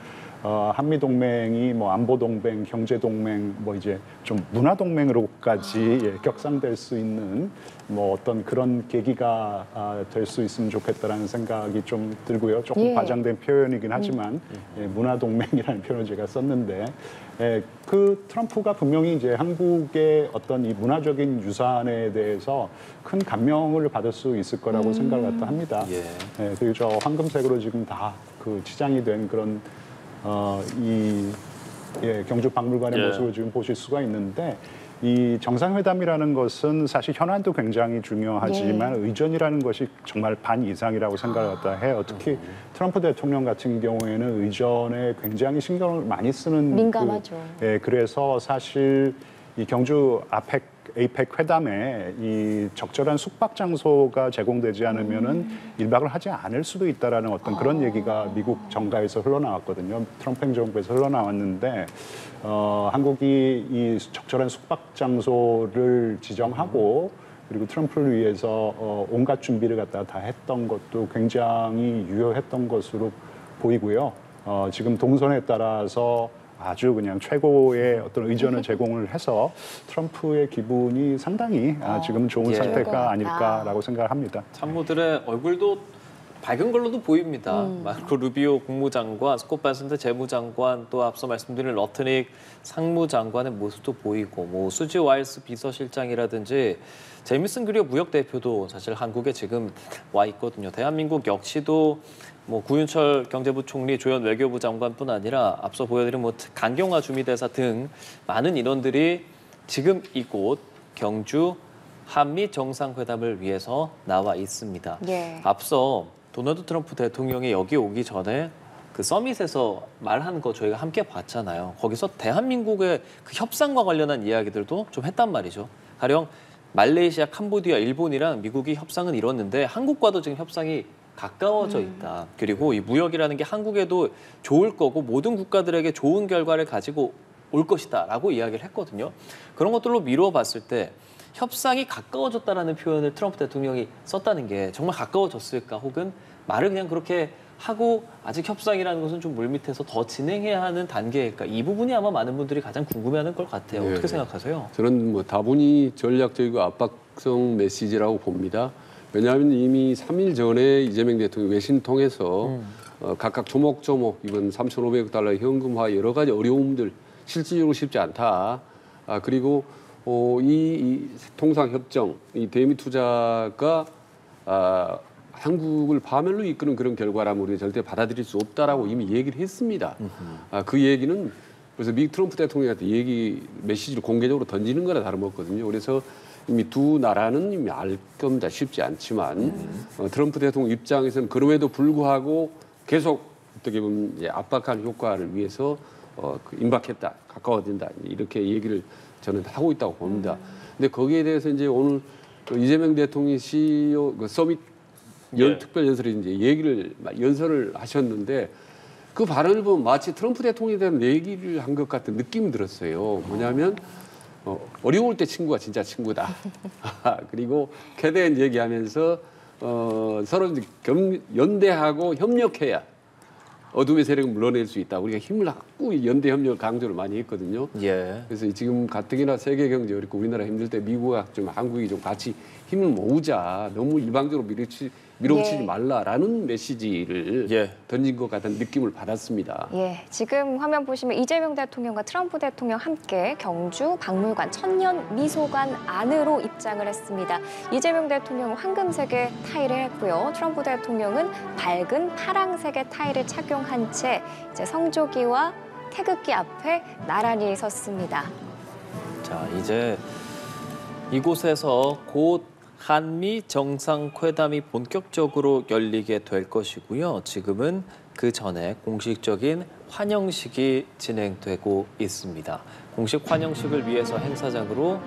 한미 동맹이 뭐 안보 동맹, 경제 동맹, 뭐 이제 좀 문화 동맹으로까지 격상될 수 있는 뭐 어떤 그런 계기가 될 수 있으면 좋겠다라는 생각이 좀 들고요. 조금 과장된 표현이긴 하지만 문화 동맹이라는 표현을 제가 썼는데 그 트럼프가 분명히 이제 한국의 어떤 이 문화적인 유산에 대해서 큰 감명을 받을 수 있을 거라고 생각을 갖다 합니다. 그리고 저 황금색으로 지금 다 그 치장이 된 그런 경주 박물관의 모습을 지금 보실 수가 있는데 이 정상회담이라는 것은 사실 현안도 굉장히 중요하지만 의전이라는 것이 정말 반 이상이라고 생각을 갖다 해요. 특히 트럼프 대통령 같은 경우에는 의전에 굉장히 신경을 많이 쓰는 민감하죠. 그래서 사실 이 경주 에이펙 회담에 이 적절한 숙박 장소가 제공되지 않으면은 일박을 하지 않을 수도 있다라는 어떤 그런 얘기가 미국 정가에서 흘러나왔거든요. 트럼프 행정부에서 흘러나왔는데 한국이 이 적절한 숙박 장소를 지정하고 그리고 트럼프를 위해서 온갖 준비를 갖다가 다 했던 것도 굉장히 유효했던 것으로 보이고요. 지금 동선에 따라서 아주 그냥 최고의 어떤 의전을 제공을 해서 트럼프의 기분이 상당히 지금 좋은 상태가 아닐까라고 생각을 합니다. 참모들의 얼굴도 밝은 걸로도 보입니다. 마르코 루비오 국무장관, 스콧 베센트 재무장관, 또 앞서 말씀드린 러트닉 상무장관의 모습도 보이고, 뭐 수지 와일스 비서실장이라든지 제이미슨 그리어 무역대표도 사실 한국에 지금 와 있거든요. 대한민국 역시도 뭐 구윤철 경제부총리, 조현 외교부 장관뿐 아니라 앞서 보여드린 뭐 강경화 주미대사 등 많은 인원들이 지금 이곳 경주 한미 정상회담을 위해서 나와 있습니다. 앞서 도널드 트럼프 대통령이 여기 오기 전에 그 서밋에서 말한 거 저희가 함께 봤잖아요. 거기서 대한민국의 그 협상과 관련한 이야기들도 좀 했단 말이죠. 가령 말레이시아, 캄보디아, 일본이랑 미국이 협상은 이뤘는데 한국과도 지금 협상이 가까워져 있다. 그리고 이 무역이라는 게 한국에도 좋을 거고 모든 국가들에게 좋은 결과를 가지고 올 것이다라고 이야기를 했거든요. 그런 것들로 미루어 봤을 때 협상이 가까워졌다라는 표현을 트럼프 대통령이 썼다는 게 정말 가까워졌을까? 혹은 말을 그냥 그렇게 하고 아직 협상이라는 것은 좀 물밑에서 더 진행해야 하는 단계일까? 이 부분이 아마 많은 분들이 가장 궁금해하는 것 같아요. 어떻게 생각하세요? 저는 뭐 다분히 전략적이고 압박성 메시지라고 봅니다. 왜냐하면 이미 3일 전에 이재명 대통령이 외신 통해서 각각 조목조목 이번 3,500억 달러 현금화 여러 가지 어려움들 실질적으로 쉽지 않다. 그리고 이 통상협정, 이 대미 투자가 한국을 파멸로 이끄는 그런 결과라면 우리가 절대 받아들일 수 없다라고 이미 얘기를 했습니다. 그 얘기는 그래서 미 트럼프 대통령한테 얘기 메시지를 공개적으로 던지는 거나 다름없거든요. 그래서 이미 두 나라는 이미 알 겁니다. 쉽지 않지만 트럼프 대통령 입장에서는 그럼에도 불구하고 계속 어떻게 보면 이제 압박한 효과를 위해서 임박했다, 가까워진다 이렇게 얘기를 저는 하고 있다고 봅니다. 근데 거기에 대해서 이제 오늘 이재명 대통령이 CEO 서밋 특별 연설에 이제 연설을 하셨는데 그 발언을 보면 마치 트럼프 대통령에 대한 얘기를 한 것 같은 느낌이 들었어요. 뭐냐면 어려울 때 친구가 진짜 친구다. 그리고 캐대한 얘기하면서 서로 이제 연대하고 협력해야 어둠의 세력을 물러낼 수 있다. 우리가 힘을 갖고 연대 협력을 강조를 많이 했거든요. 예. 그래서 지금 가뜩이나 세계 경제 어렵고 우리나라 힘들 때 미국과 좀 한국이 좀 같이 힘을 모으자. 너무 일방적으로 밀어붙이지 말라라는 메시지를 던진 것 같은 느낌을 받았습니다. 예, 지금 화면 보시면 이재명 대통령과 트럼프 대통령 함께 경주 박물관 천년 미소관 안으로 입장을 했습니다. 이재명 대통령은 황금색의 타일을 했고요. 트럼프 대통령은 밝은 파랑색의 타일을 착용한 채 이제 성조기와 태극기 앞에 나란히 섰습니다. 자, 이제 이곳에서 곧 한미 정상회담이 본격적으로 열리게 될 것이고요. 지금은 그 전에 공식적인 환영식이 진행되고 있습니다. 공식 환영식을 위해서 행사장으로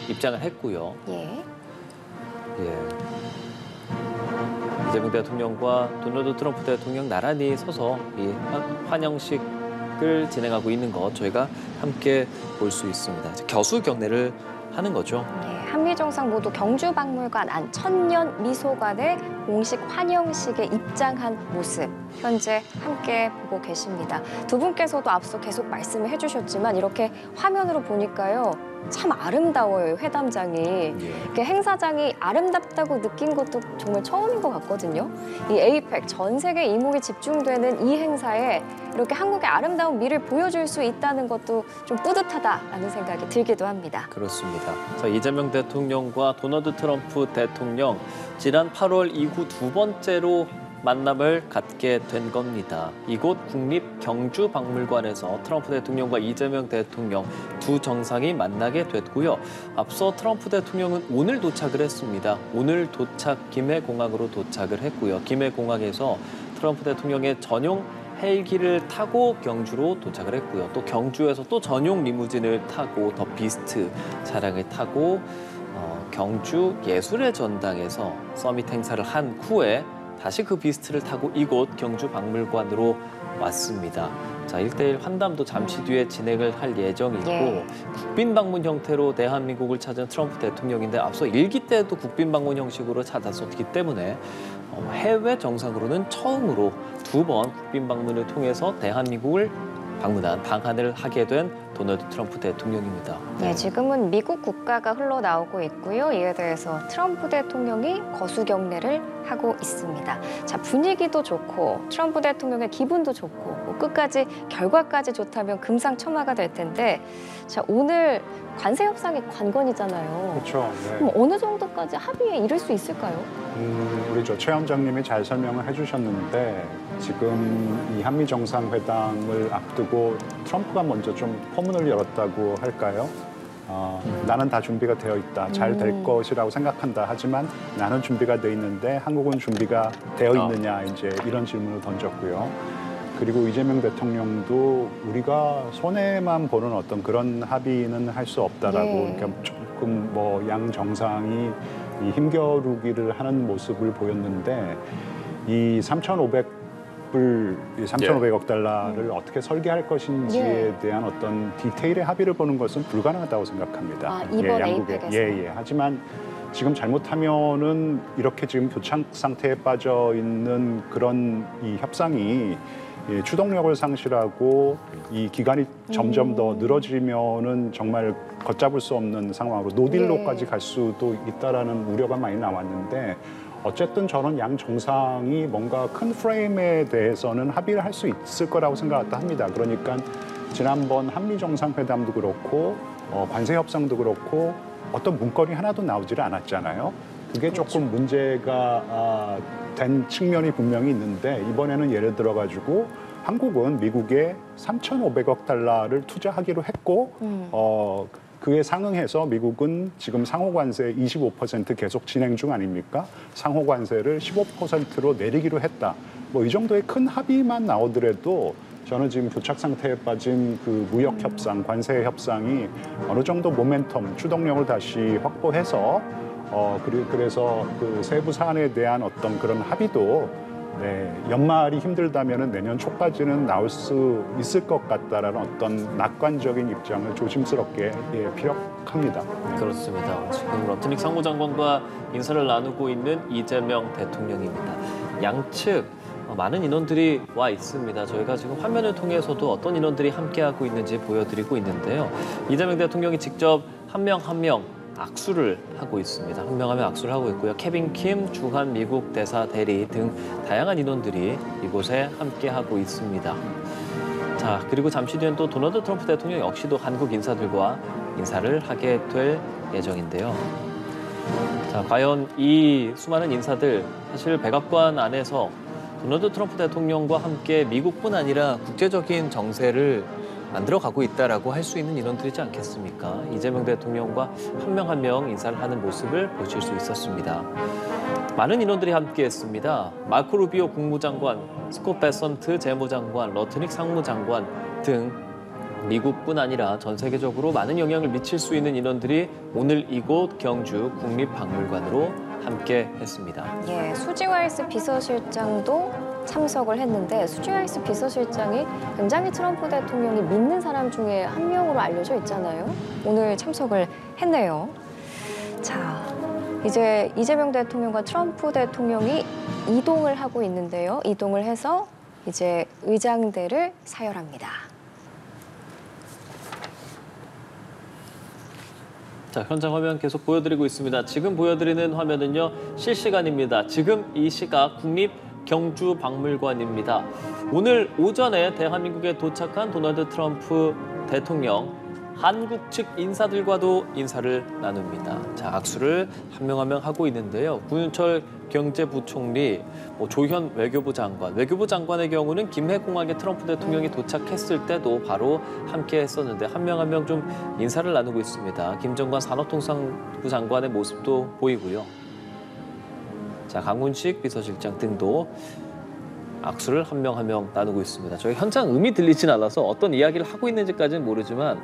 입장을 했고요. 예. 이재명 대통령과 도널드 트럼프 대통령 나란히 서서 이 환영식을 진행하고 있는 것 저희가 함께 볼 수 있습니다. 겨수 경례를 하는 거죠. 한미 정상 모두 경주 박물관 안 천년 미소관의 공식 환영식에 입장한 모습 현재 함께 보고 계십니다. 두 분께서도 앞서 계속 말씀을 해주셨지만 이렇게 화면으로 보니까요. 참 아름다워요, 회담장이. 이렇게 행사장이 아름답다고 느낀 것도 정말 처음인 것 같거든요. 이 에이펙 전 세계 이목이 집중되는 이 행사에 이렇게 한국의 아름다운 미를 보여줄 수 있다는 것도 좀 뿌듯하다라는 생각이 들기도 합니다. 그렇습니다. 자, 이재명 대통령과 도널드 트럼프 대통령 지난 8월 이후 두 번째로 만남을 갖게 된 겁니다. 이곳 국립경주박물관에서 트럼프 대통령과 이재명 대통령 두 정상이 만나게 됐고요. 앞서 트럼프 대통령은 오늘 도착을 했습니다. 오늘 김해공항으로 도착을 했고요. 김해공항에서 트럼프 대통령의 전용 헬기를 타고 경주로 도착을 했고요. 또 경주에서 또 전용 리무진을 타고 더 비스트 차량을 타고 경주 예술의 전당에서 서밋 행사를 한 후에 다시 그 비스트를 타고 이곳 경주박물관으로 왔습니다. 자, 1대1 환담도 잠시 뒤에 진행을 할 예정이고 국빈 방문 형태로 대한민국을 찾은 트럼프 대통령인데 앞서 1기 때도 국빈 방문 형식으로 찾았었기 때문에 해외 정상으로는 처음으로 두 번 국빈 방문을 통해서 대한민국을 방한을 하게 된 도널드 트럼프 대통령입니다. 네, 지금은 미국 국가가 흘러나오고 있고요. 이에 대해서 트럼프 대통령이 거수 경례를 하고 있습니다. 자, 분위기도 좋고 트럼프 대통령의 기분도 좋고 끝까지 결과까지 좋다면 금상첨화가 될 텐데 자, 오늘 관세 협상이 관건이잖아요. 그렇죠. 네. 그럼 어느 정도까지 합의에 이를 수 있을까요? 우리 최 원장님이 잘 설명을 해주셨는데 지금 이 한미 정상회담을 앞두고 트럼프가 먼저 좀 포문을 열었다고 할까요? 나는 다 준비가 되어 있다. 잘 될 것이라고 생각한다. 하지만 나는 준비가 돼 있는데 한국은 준비가 되어 있느냐 이제 이런 질문을 던졌고요. 그리고 이재명 대통령도 우리가 손해만 보는 어떤 그런 합의는 할 수 없다라고 그러니까 조금 뭐 양 정상이 이 힘겨루기를 하는 모습을 보였는데 이 3,500억 달러를 어떻게 설계할 것인지에 대한 어떤 디테일의 합의를 보는 것은 불가능하다고 생각합니다. 이번 에이펙에서. 하지만 지금 잘못하면은 이렇게 지금 교착 상태에 빠져 있는 그런 이 협상이 추동력을 상실하고 이 기간이 점점 더 늘어지면은 정말 걷잡을 수 없는 상황으로 노딜로까지 갈 수도 있다라는 우려가 많이 나왔는데 어쨌든 저는 양 정상이 뭔가 큰 프레임에 대해서는 합의를 할 수 있을 거라고 생각합니다. 그러니까 지난번 한미 정상회담도 그렇고 관세 협상도 그렇고 어떤 문건이 하나도 나오지를 않았잖아요. 그게 조금 문제가 된 측면이 분명히 있는데 이번에는 예를 들어 가지고 한국은 미국에 3,500억 달러를 투자하기로 했고 그에 상응해서 미국은 지금 상호관세 25% 계속 진행 중 아닙니까? 상호관세를 15%로 내리기로 했다. 뭐 이 정도의 큰 합의만 나오더라도 저는 지금 교착 상태에 빠진 그 무역 협상, 관세 협상이 어느 정도 모멘텀, 추동력을 다시 확보해서 그래서 그 세부 사안에 대한 어떤 그런 합의도 연말이 힘들다면은 내년 초까지는 나올 수 있을 것 같다라는 어떤 낙관적인 입장을 조심스럽게 피력합니다. 그렇습니다. 지금 러트닉 상무장관과 인사를 나누고 있는 이재명 대통령입니다. 양측 많은 인원들이 와 있습니다. 저희가 지금 화면을 통해서도 어떤 인원들이 함께하고 있는지 보여드리고 있는데요. 이재명 대통령이 직접 한 명 한 명 악수를 하고 있습니다. 한 명 한 명 악수를 하고 있고요. 케빈 킴 주한 미국 대사 대리 등 다양한 인원들이 이곳에 함께하고 있습니다. 자, 그리고 잠시 뒤엔 또 도널드 트럼프 대통령 역시도 한국 인사들과 인사를 하게 될 예정인데요. 자, 과연 이 수많은 인사들 사실 백악관 안에서 도널드 트럼프 대통령과 함께 미국뿐 아니라 국제적인 정세를 만들어가고 있다라고 할 수 있는 인원들이지 않겠습니까? 이재명 대통령과 한 명 한 명 인사를 하는 모습을 보실 수 있었습니다. 많은 인원들이 함께했습니다. 마코 루비오 국무장관, 스콧 베선트 재무장관, 러트닉 상무장관 등 미국뿐 아니라 전 세계적으로 많은 영향을 미칠 수 있는 인원들이 오늘 이곳 경주 국립박물관으로 함께했습니다. 예, 수지 와이스 비서실장도 참석을 했는데 수지 와이스 비서실장이 굉장히 트럼프 대통령이 믿는 사람 중에 한 명으로 알려져 있잖아요. 오늘 참석을 했네요. 자, 이제 이재명 대통령과 트럼프 대통령이 이동을 하고 있는데요. 이동을 해서 이제 의장대를 사열합니다. 자, 현장 화면 계속 보여드리고 있습니다. 지금 보여드리는 화면은요, 실시간입니다. 지금 이 시각 국립경주박물관입니다. 오늘 오전에 대한민국에 도착한 도널드 트럼프 대통령, 한국 측 인사들과도 인사를 나눕니다. 자, 악수를 한 명 한 명 하고 있는데요. 구윤철 경제부총리, 조현 외교부 장관, 외교부 장관의 경우는 김해공항에 트럼프 대통령이 도착했을 때도 바로 함께 했었는데 한 명 한 명 좀 인사를 나누고 있습니다. 김정관 산업통상부 장관의 모습도 보이고요. 자, 강훈식 비서실장 등도 악수를 한 명 한 명 나누고 있습니다. 저희 현장 음이 들리진 않아서 어떤 이야기를 하고 있는지까지는 모르지만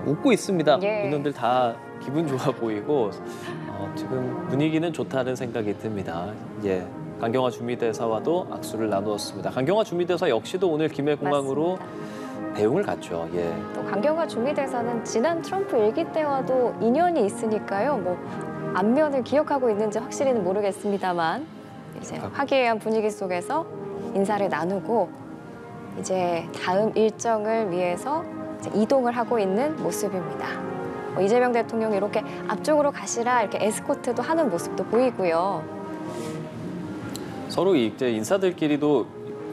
웃고 있습니다. 예. 인원들 다 기분 좋아 보이고 지금 분위기는 좋다는 생각이 듭니다. 예, 강경화 주미대사와도 악수를 나누었습니다. 강경화 주미대사 역시도 오늘 김해공항으로 배웅을 갔죠. 예. 또 강경화 주미대사는 지난 트럼프 일기 때와도 인연이 있으니까요. 뭐 안면을 기억하고 있는지 확실히는 모르겠습니다만 이제 화기애애한 분위기 속에서 인사를 나누고 이제 다음 일정을 위해서 이제 이동을 하고 있는 모습입니다. 이재명 대통령이 이렇게 앞쪽으로 가시라 이렇게 에스코트도 하는 모습도 보이고요. 서로 이제 인사들끼리도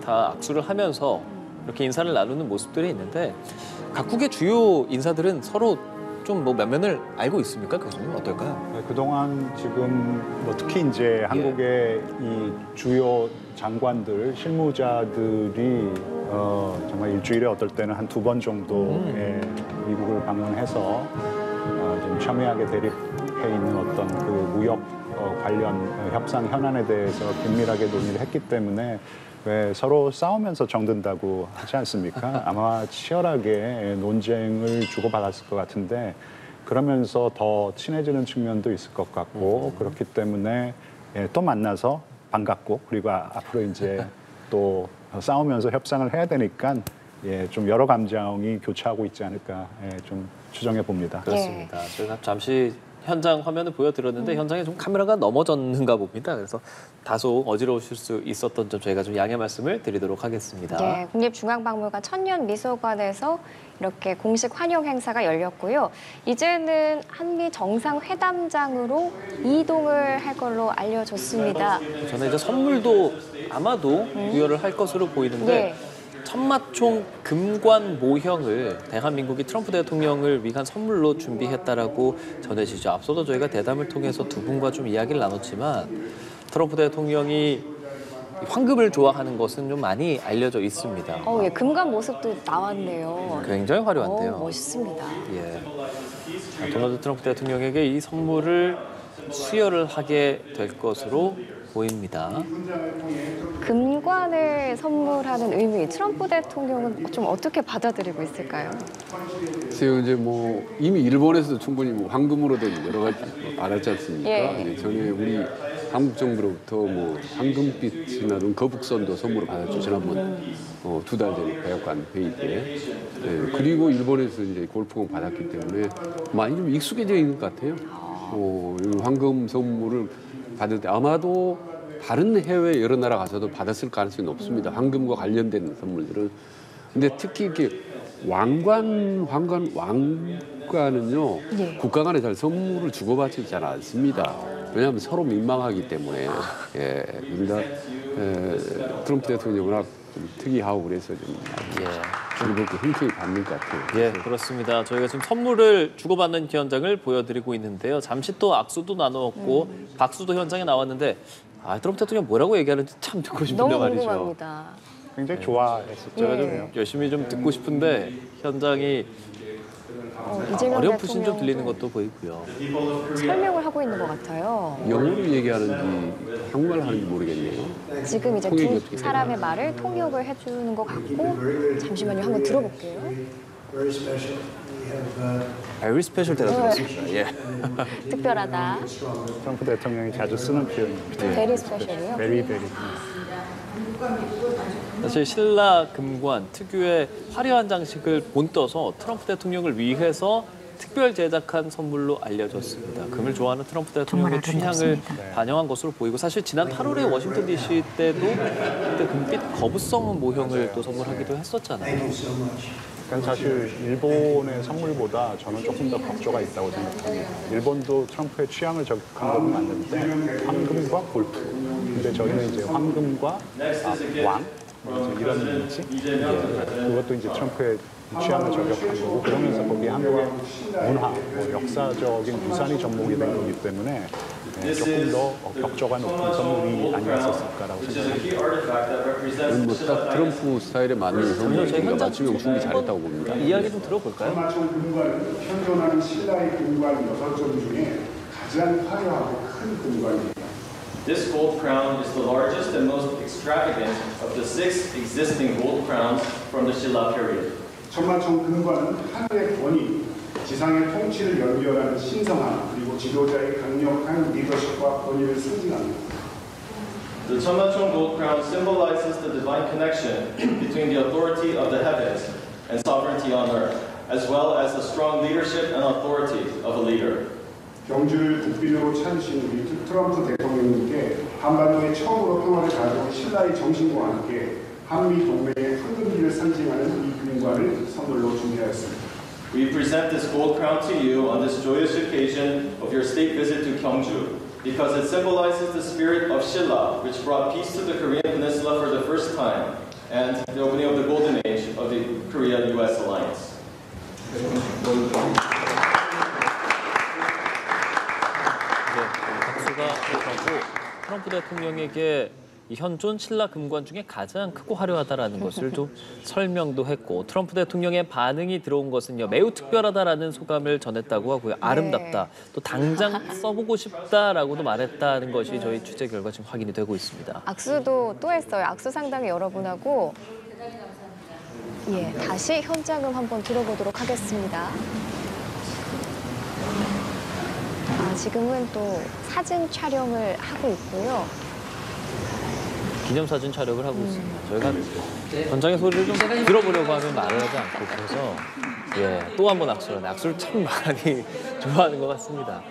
다 악수를 하면서 이렇게 인사를 나누는 모습들이 있는데 각국의 주요 인사들은 서로 좀 뭐 면면을 알고 있습니까, 교수님? 어떨까요? 네, 그동안 지금 특히 이제 한국의 이 주요 장관들, 실무자들이 정말 일주일에 어떨 때는 한 2번 정도의 미국을 방문해서 좀 첨예하게 대립해 있는 어떤 그 무역 관련 협상 현안에 대해서 긴밀하게 논의를 했기 때문에 왜 서로 싸우면서 정든다고 하지 않습니까? 아마 치열하게 논쟁을 주고받았을 것 같은데 그러면서 더 친해지는 측면도 있을 것 같고 그렇기 때문에 또 만나서 반갑고 그리고 앞으로 이제 또 싸우면서 협상을 해야 되니까 좀 여러 감정이 교차하고 있지 않을까 좀 추정해 봅니다. 그렇습니다. 저희가 잠시 현장 화면을 보여드렸는데 현장에 좀 카메라가 넘어졌는가 봅니다. 그래서 다소 어지러우실 수 있었던 점 저희가 좀 양해 말씀을 드리도록 하겠습니다. 네, 국립중앙박물관 천년미소관에서 이렇게 공식 환영 행사가 열렸고요. 이제는 한미 정상회담장으로 이동을 할 걸로 알려졌습니다. 저는 이제 선물도 아마도 부여를 할 것으로 보이는데 네. 천마총 금관 모형을 대한민국이 트럼프 대통령을 위한 선물로 준비했다라고 전해지죠. 앞서도 저희가 대담을 통해서 두 분과 좀 이야기를 나눴지만 트럼프 대통령이 황금을 좋아하는 것은 좀 많이 알려져 있습니다. 예, 금관 모습도 나왔네요. 굉장히 화려한데요. 멋있습니다. 예. 자, 도널드 트럼프 대통령에게 이 선물을 수여를 하게 될 것으로 보입니다. 금관을 선물하는 의미, 트럼프 대통령은 좀 어떻게 받아들이고 있을까요? 글쎄요, 이제 뭐 이미 일본에서도 충분히 뭐 황금으로 된 여러 가지 받았지 않습니까? 예. 이제 전에 우리 한국 정부로부터 뭐 황금빛이나 거북선도 선물을 받았죠. 지난번 2달 전에 백악관 회의 때. 예, 그리고 일본에서 이제 골프공 받았기 때문에 많이 좀 익숙해져 있는 것 같아요. 이 황금 선물을 받을 때 아마도 다른 해외 여러 나라 가서도 받았을 가능성이 높습니다. 황금과 관련된 선물들은. 근데 특히 이렇게 왕관은요, 예. 국가 간에 잘 선물을 주고받지 잘 않습니다. 왜냐하면 서로 민망하기 때문에. 예, 그러니까 트럼프 대통령이 워낙 좀 특이하고 그래서 좀 즐겁게 흔쾌히 받는 것 같아요. 예, 그렇습니다. 저희가 지금 선물을 주고받는 현장을 보여드리고 있는데요. 잠시 또 악수도 나누었고 박수도 현장에 나왔는데 트럼프 대통령 뭐라고 얘기하는지 참 듣고 싶은데 너무 말이죠. 궁금합니다. 굉장히 좋아했었죠. 제가 좀 열심히 좀 듣고 싶은데 현장이 이재명 어렴풋이 좀 들리는 대통령도 것도 보이고요. 설명을 하고 있는 것 같아요. 영어로 얘기하는지 한국말 하는지 모르겠네요. 지금 이제 통역이 두 어떻게 돼요? 사람의 말을 통역을 해주는 것 같고 잠시만요, 한번 들어볼게요. Very special. We have Very special 대답 들었습니다. 예. 특별하다. 트럼프 대통령이 자주 쓰는 표현입니다. 베리 스페셜이요. 베리 베리. 사실 신라 금관 특유의 화려한 장식을 본떠서 트럼프 대통령을 위해서 특별 제작한 선물로 알려졌습니다. 금을 좋아하는 트럼프 대통령의 취향을 반영한 것으로 보이고 사실 지난 8월에 워싱턴 DC 때도 그때 금빛 거북선 모형을 또 선물하기도 했었잖아요. 그러니까 사실 일본의 선물보다 저는 조금 더 격조가 있다고 생각합니다. 일본도 트럼프의 취향을 저격한 건 맞는데 황금과 골프. 근데 저희는 이제 황금과 왕 이제 이런 이미지. 그것도 이제 트럼프의 취향을 저격한 거고 그러면서 거기에 한국의 문화, 역사적인 유산이 접목이 된 거기 때문에 조금 더 격조가 높은 선물이 아니었을까라고 생각합니다. 뭐딱 트럼프 스타일에 맞는 선물이니까 맞춤형 준비 잘했다고 봅니다. 이야기 좀 들어볼까요? 천마총 금관은 현존하는 신라의 금관 6점 중에 가장 화려하고 큰 금관입니다. This gold crown is the largest and most extravagant of the 6 existing gold crowns from the Shilla period. 천마총 금관은 하늘의 권위, 지상의 통치를 연결하는 신성함, 그리고 지도자의 강력한 리더십과 권위를 상징합니다. The Cheonmachong gold crown symbolizes the divine connection between the authority of the heavens and sovereignty on earth, as well as the strong leadership and authority of a leader. 경주를 국빈으로 찾으신 우리 트럼프 대통령님께 한반도에 처음으로 평화를 가져온 신라의 정신과 함께 한미 동맹의 황금기를 상징하는 이 금관을 선물로 준비하였습니다. We present this gold crown to you on this joyous occasion of your state visit to Gyeongju, because it symbolizes the spirit of Shilla, which brought peace to the Korean peninsula for the first time, and the opening of the golden age of the Korea-U.S. alliance. 박수가 들어가고 트럼프 대통령에게 이 현존 신라 금관 중에 가장 크고 화려하다라는 것을 좀 설명도 했고 트럼프 대통령의 반응이 들어온 것은요 매우 특별하다라는 소감을 전했다고 하고요 아름답다 또 당장 써보고 싶다라고도 말했다는 것이 저희 취재 결과 지금 확인이 되고 있습니다. 악수도 또 했어요. 악수 상당히 여러분하고 다시 현장음 한번 들어보도록 하겠습니다. 지금은 또 사진 촬영을 하고 있고요. 기념사진 촬영을 하고 있습니다. 저희가 현장의 소리를 좀 들어보려고 하면 말을 하지 않고 그래서 또 한 번 악수를 하네. 악수를 참 많이 좋아하는 것 같습니다.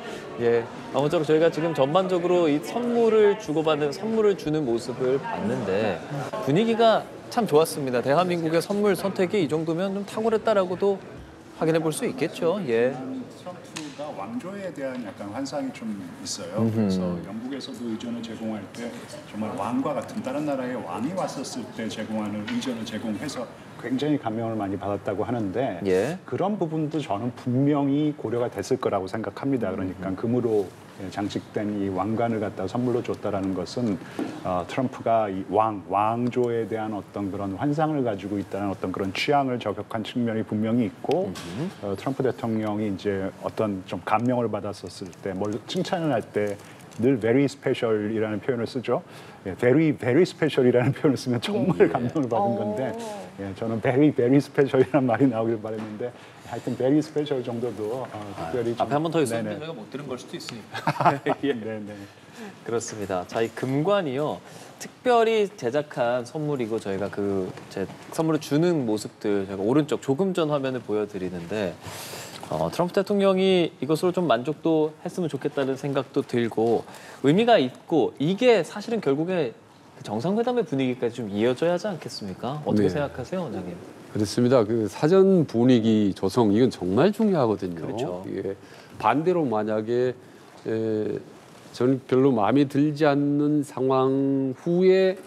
아무쪼록 저희가 지금 전반적으로 이 선물을 주고받는 선물을 주는 모습을 봤는데 분위기가 참 좋았습니다. 대한민국의 선물 선택이 이 정도면 좀 탁월했다라고도 확인해 볼 수 있겠죠. 트럼프가 왕조에 대한 약간 환상이 좀 있어요. 그래서 영국에서도 의전을 제공할 때 정말 왕과 같은 다른 나라의 왕이 왔었을 때 제공하는 의전을 제공해서 굉장히 감명을 많이 받았다고 하는데 그런 부분도 저는 분명히 고려가 됐을 거라고 생각합니다. 그러니까 금으로 장식된 이 왕관을 갖다 선물로 줬다라는 것은 트럼프가 이 왕조에 대한 어떤 그런 환상을 가지고 있다는 어떤 그런 취향을 저격한 측면이 분명히 있고 트럼프 대통령이 이제 어떤 좀 감명을 받았었을 때 뭘 칭찬을 할 때 늘 very special이라는 표현을 쓰죠. very special이라는 표현을 쓰면 정말 감동을 받은 건데 저는 very special이라는 말이 나오길 바랬는데 하여튼 very special 정도도 특별히 앞에 한 번 더 있었는데 네네. 저희가 못 들은 걸 수도 있으니까. 예. 네네. 그렇습니다. 자, 이 금관이요. 특별히 제작한 선물이고 저희가 제 선물을 주는 모습들 제가 오른쪽 조금 전 화면을 보여드리는데 트럼프 대통령이 이것으로 좀 만족도 했으면 좋겠다는 생각도 들고 의미가 있고 이게 사실은 결국에 정상회담의 분위기까지 좀 이어져야 하지 않겠습니까? 어떻게 네. 생각하세요, 원장님? 그렇습니다. 그 사전 분위기 조성 이건 정말 중요하거든요. 그렇죠. 예, 반대로 만약에 저는 별로 마음에 들지 않는 상황 후에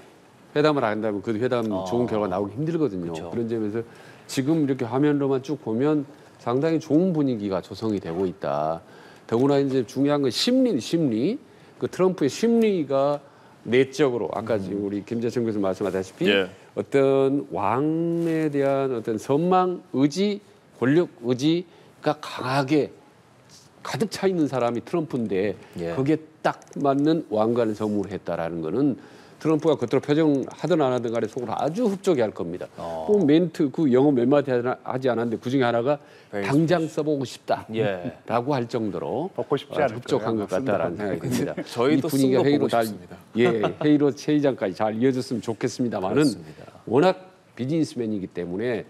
회담을 한다면 그 회담 좋은 결과 나오기 힘들거든요. 그렇죠. 그런 점에서 지금 이렇게 화면으로만 쭉 보면 상당히 좋은 분위기가 조성이 되고 있다. 더구나 이제 중요한 건 심리. 그 트럼프의 심리가 내적으로 아까 지금 우리 김재천 교수 말씀하다시피 예. 어떤 왕에 대한 어떤 선망 의지, 권력 의지가 강하게 가득 차 있는 사람이 트럼프인데 예. 거기에 딱 맞는 왕관을 선물했다라는 거는 트럼프가 겉으로 표정하든 안 하든 간에 속으로 아주 흡족해 할 겁니다. 그 멘트, 그 영어 몇 마디 하지 않았는데 그중에 하나가 당장 써보고 싶다라고 예. 할 정도로 벗고 싶지 아주 않을 흡족한 거예요. 것 같다라는 생각이 듭니다. 저희도 이 분위기가 쓴거 회의로 보고 잘, 싶습니다. 회의로 최의장까지 잘 이어졌으면 좋겠습니다만은 그렇습니다. 워낙 비즈니스맨이기 때문에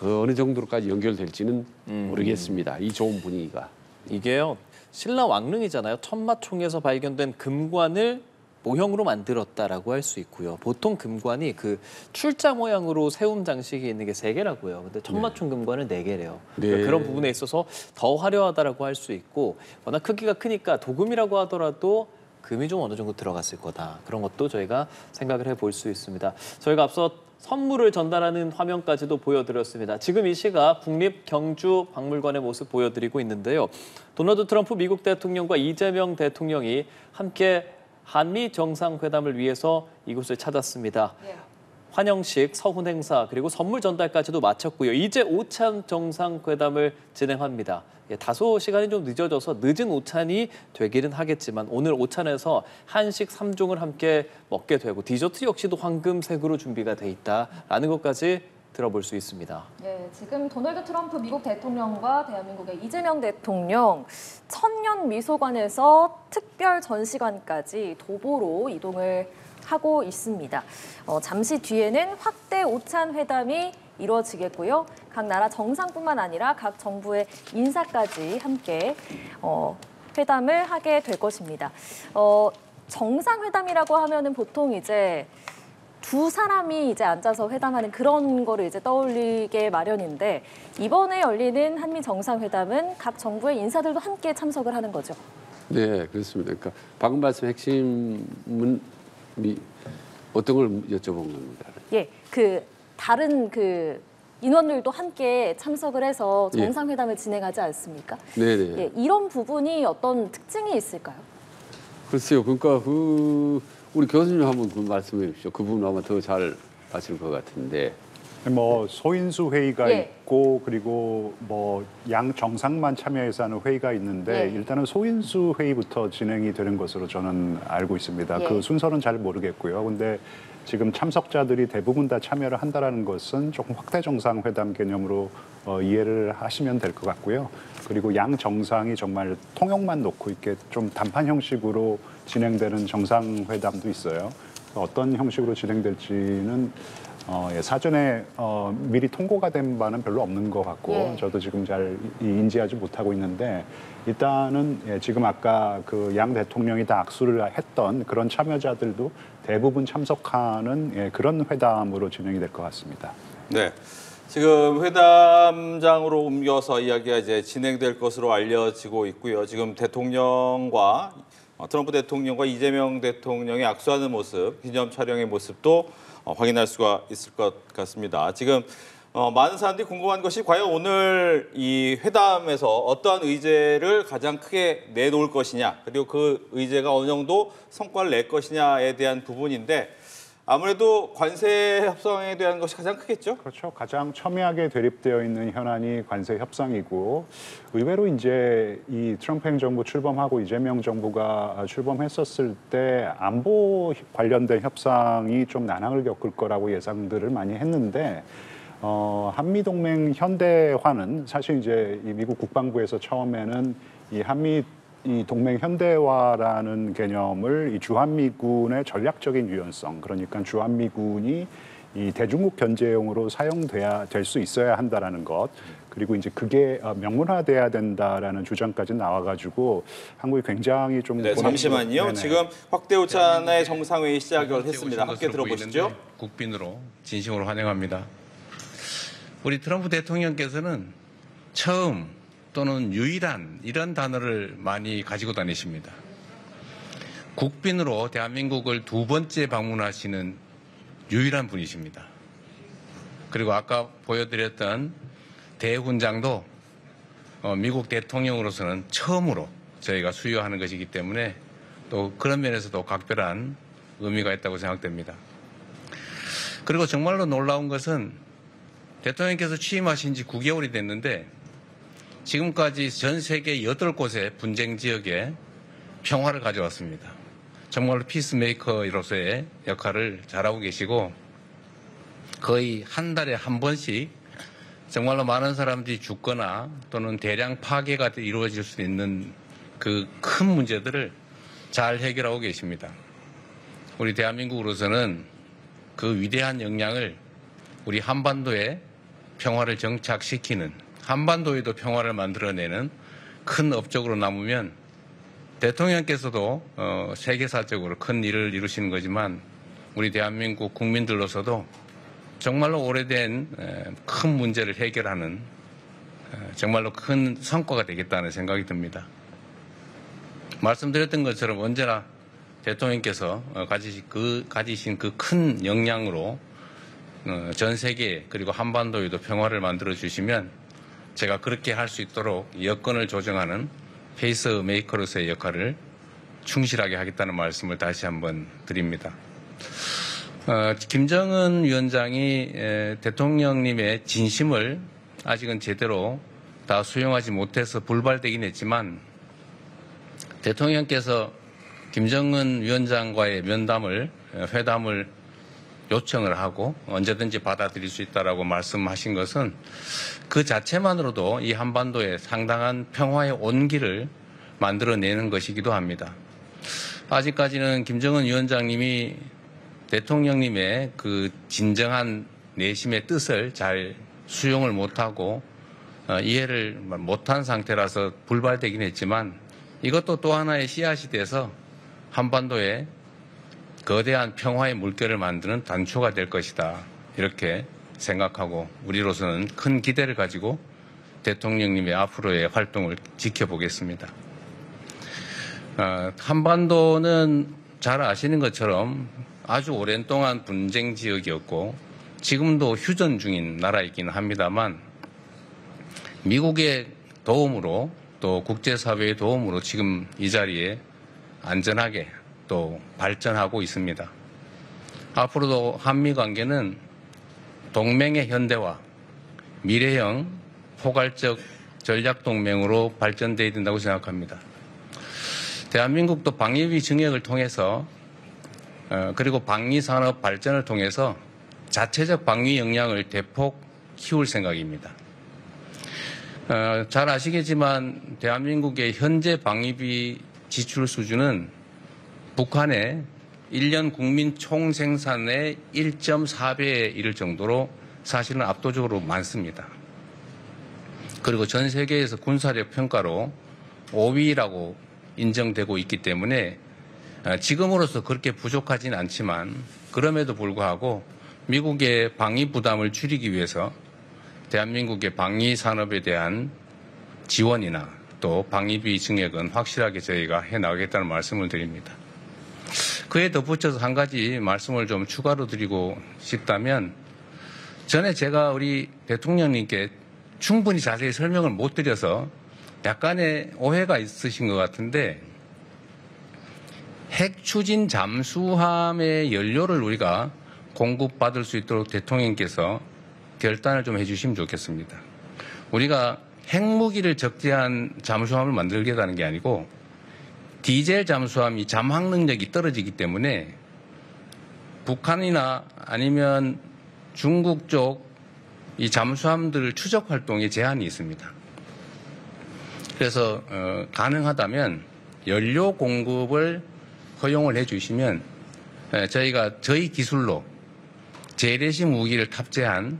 어느 정도로까지 연결될지는 모르겠습니다. 이 좋은 분위기가. 이게요. 신라 왕릉이잖아요. 천마총에서 발견된 금관을 모형으로 만들었다라고 할 수 있고요. 보통 금관이 그 출자 모양으로 세움 장식이 있는 게 3개라고요. 근데 천마총 금관은 4개래요. 네. 그런 부분에 있어서 더 화려하다라고 할 수 있고 워낙 크기가 크니까 도금이라고 하더라도 금이 좀 어느 정도 들어갔을 거다. 그런 것도 저희가 생각을 해볼 수 있습니다. 저희가 앞서 선물을 전달하는 화면까지도 보여드렸습니다. 지금 이 시각 국립경주박물관의 모습 보여드리고 있는데요. 도널드 트럼프 미국 대통령과 이재명 대통령이 함께 한미 정상회담을 위해서 이곳을 찾았습니다. 환영식, 서훈 행사, 그리고 선물 전달까지도 마쳤고요. 이제 오찬 정상회담을 진행합니다. 다소 시간이 좀 늦어져서 늦은 오찬이 되기는 하겠지만 오늘 오찬에서 한식 3종을 함께 먹게 되고 디저트 역시도 황금색으로 준비가 돼 있다라는 것까지 들어볼 수 있습니다. 네, 지금 도널드 트럼프 미국 대통령과 대한민국의 이재명 대통령 천년미소관에서 특별 전시관까지 도보로 이동을 하고 있습니다. 잠시 뒤에는 확대 오찬 회담이 이루어지겠고요. 각 나라 정상뿐만 아니라 각 정부의 인사까지 함께 회담을 하게 될 것입니다. 정상회담이라고 하면은 보통 이제 두 사람이 이제 앉아서 회담하는 그런 거를 이제 떠올리게 마련인데 이번에 열리는 한미 정상회담은 각 정부의 인사들도 함께 참석을 하는 거죠. 네, 그렇습니다. 그러니까 방금 말씀 핵심은 어떤 걸 여쭤본 겁니다. 예, 그 다른 그 인원들도 함께 참석을 해서 정상회담을 진행하지 않습니까? 네네. 예, 이런 부분이 어떤 특징이 있을까요? 글쎄요. 그러니까 우리 교수님 한번 그 말씀해 주십시오. 그 부분 아마 더 잘 아실 것 같은데. 뭐 소인수 회의가 예. 있고 그리고 뭐 양 정상만 참여해서 하는 회의가 있는데 예. 일단은 소인수 회의부터 진행이 되는 것으로 저는 알고 있습니다. 예. 그 순서는 잘 모르겠고요. 근데 지금 참석자들이 대부분 다 참여를 한다라는 것은 조금 확대 정상회담 개념으로 이해를 하시면 될 것 같고요. 그리고 양 정상이 정말 통역만 놓고 이렇게 좀 단판 형식으로 진행되는 정상회담도 있어요. 어떤 형식으로 진행될지는 사전에 미리 통고가 된 바는 별로 없는 것 같고 예. 저도 지금 잘 인지하지 못하고 있는데 일단은 지금 아까 그 양 대통령이 다 악수를 했던 그런 참여자들도 대부분 참석하는 그런 회담으로 진행이 될 것 같습니다. 네. 지금 회담장으로 옮겨서 이야기가 이제 진행될 것으로 알려지고 있고요. 지금 대통령과 트럼프 대통령과 이재명 대통령이 악수하는 모습, 기념 촬영의 모습도 확인할 수가 있을 것 같습니다. 지금 많은 사람들이 궁금한 것이 과연 오늘 이 회담에서 어떠한 의제를 가장 크게 내놓을 것이냐, 그리고 그 의제가 어느 정도 성과를 낼 것이냐에 대한 부분인데 아무래도 관세 협상에 대한 것이 가장 크겠죠? 그렇죠. 가장 첨예하게 대립되어 있는 현안이 관세 협상이고 의외로 이제 이 트럼프 행정부 출범하고 이재명 정부가 출범했었을 때 안보 관련된 협상이 좀 난항을 겪을 거라고 예상들을 많이 했는데 한미 동맹 현대화는 사실 이제 이 미국 국방부에서 처음에는 이 동맹 현대화라는 개념을 이 주한미군의 전략적인 유연성, 그러니까 주한미군이 이 대중국 견제용으로 사용돼야 될 수 있어야 한다라는 것, 그리고 이제 그게 명문화돼야 된다라는 주장까지 나와가지고 한국이 굉장히 좀 잠시만요. 네네. 지금 확대 오찬의 정상회의 시작을 했습니다. 함께 들어보시죠. 국빈으로 진심으로 환영합니다. 우리 트럼프 대통령께서는 처음 또는 유일한 이런 단어를 많이 가지고 다니십니다. 국빈으로 대한민국을 2번째 방문하시는 유일한 분이십니다. 그리고 아까 보여드렸던 대훈장도 미국 대통령으로서는 처음으로 저희가 수여하는 것이기 때문에 또 그런 면에서도 각별한 의미가 있다고 생각됩니다. 그리고 정말로 놀라운 것은 대통령께서 취임하신 지 9개월이 됐는데 지금까지 전 세계 8곳의 분쟁 지역에 평화를 가져왔습니다. 정말로 피스메이커로서의 역할을 잘하고 계시고 거의 한 달에 한 번씩 정말로 많은 사람들이 죽거나 또는 대량 파괴가 이루어질 수 있는 그 큰 문제들을 잘 해결하고 계십니다. 우리 대한민국으로서는 그 위대한 역량을 우리 한반도에 평화를 정착시키는, 한반도에도 평화를 만들어내는 큰 업적으로 남으면 대통령께서도 세계사적으로 큰 일을 이루시는 거지만 우리 대한민국 국민들로서도 정말로 오래된 큰 문제를 해결하는 정말로 큰 성과가 되겠다는 생각이 듭니다. 말씀드렸던 것처럼 언제나 대통령께서 가지신 그 큰 역량으로 전 세계 그리고 한반도에도 평화를 만들어 주시면 제가 그렇게 할 수 있도록 여건을 조정하는 페이스메이커로서의 역할을 충실하게 하겠다는 말씀을 다시 한번 드립니다. 김정은 위원장이 대통령님의 진심을 아직은 제대로 다 수용하지 못해서 불발되긴 했지만 대통령께서 김정은 위원장과의 회담을 요청을 하고 언제든지 받아들일 수 있다라고 말씀하신 것은 그 자체만으로도 이 한반도에 상당한 평화의 온기를 만들어내는 것이기도 합니다. 아직까지는 김정은 위원장님이 대통령님의 그 진정한 내심의 뜻을 잘 수용을 못하고 이해를 못한 상태라서 불발되긴 했지만 이것도 또 하나의 씨앗이 돼서 한반도에 거대한 평화의 물결을 만드는 단초가 될 것이다. 이렇게 생각하고 우리로서는 큰 기대를 가지고 대통령님의 앞으로의 활동을 지켜보겠습니다. 한반도는 잘 아시는 것처럼 아주 오랜 동안 분쟁 지역이었고 지금도 휴전 중인 나라이긴 합니다만 미국의 도움으로 또 국제사회의 도움으로 지금 이 자리에 안전하게 또 발전하고 있습니다. 앞으로도 한미 관계는 동맹의 현대화, 미래형 포괄적 전략 동맹으로 발전돼야 된다고 생각합니다. 대한민국도 방위비 증액을 통해서 그리고 방위 산업 발전을 통해서 자체적 방위 역량을 대폭 키울 생각입니다. 잘 아시겠지만 대한민국의 현재 방위비 지출 수준은 북한의 1년 국민 총생산의 1.4배에 이를 정도로 사실은 압도적으로 많습니다. 그리고 전 세계에서 군사력 평가로 5위라고 인정되고 있기 때문에 지금으로서 그렇게 부족하진 않지만 그럼에도 불구하고 미국의 방위 부담을 줄이기 위해서 대한민국의 방위 산업에 대한 지원이나 또 방위비 증액은 확실하게 저희가 해나가겠다는 말씀을 드립니다. 그에 덧붙여서 한 가지 말씀을 좀 추가로 드리고 싶다면 전에 제가 우리 대통령님께 충분히 자세히 설명을 못 드려서 약간의 오해가 있으신 것 같은데 핵 추진 잠수함의 연료를 우리가 공급받을 수 있도록 대통령께서 결단을 좀 해주시면 좋겠습니다. 우리가 핵무기를 적재한 잠수함을 만들겠다는 게 아니고 디젤 잠수함이 잠항 능력이 떨어지기 때문에 북한이나 아니면 중국 쪽 이 잠수함들 추적 활동에 제한이 있습니다. 그래서 가능하다면 연료 공급을 허용을 해주시면 저희가 저희 기술로 재래식 무기를 탑재한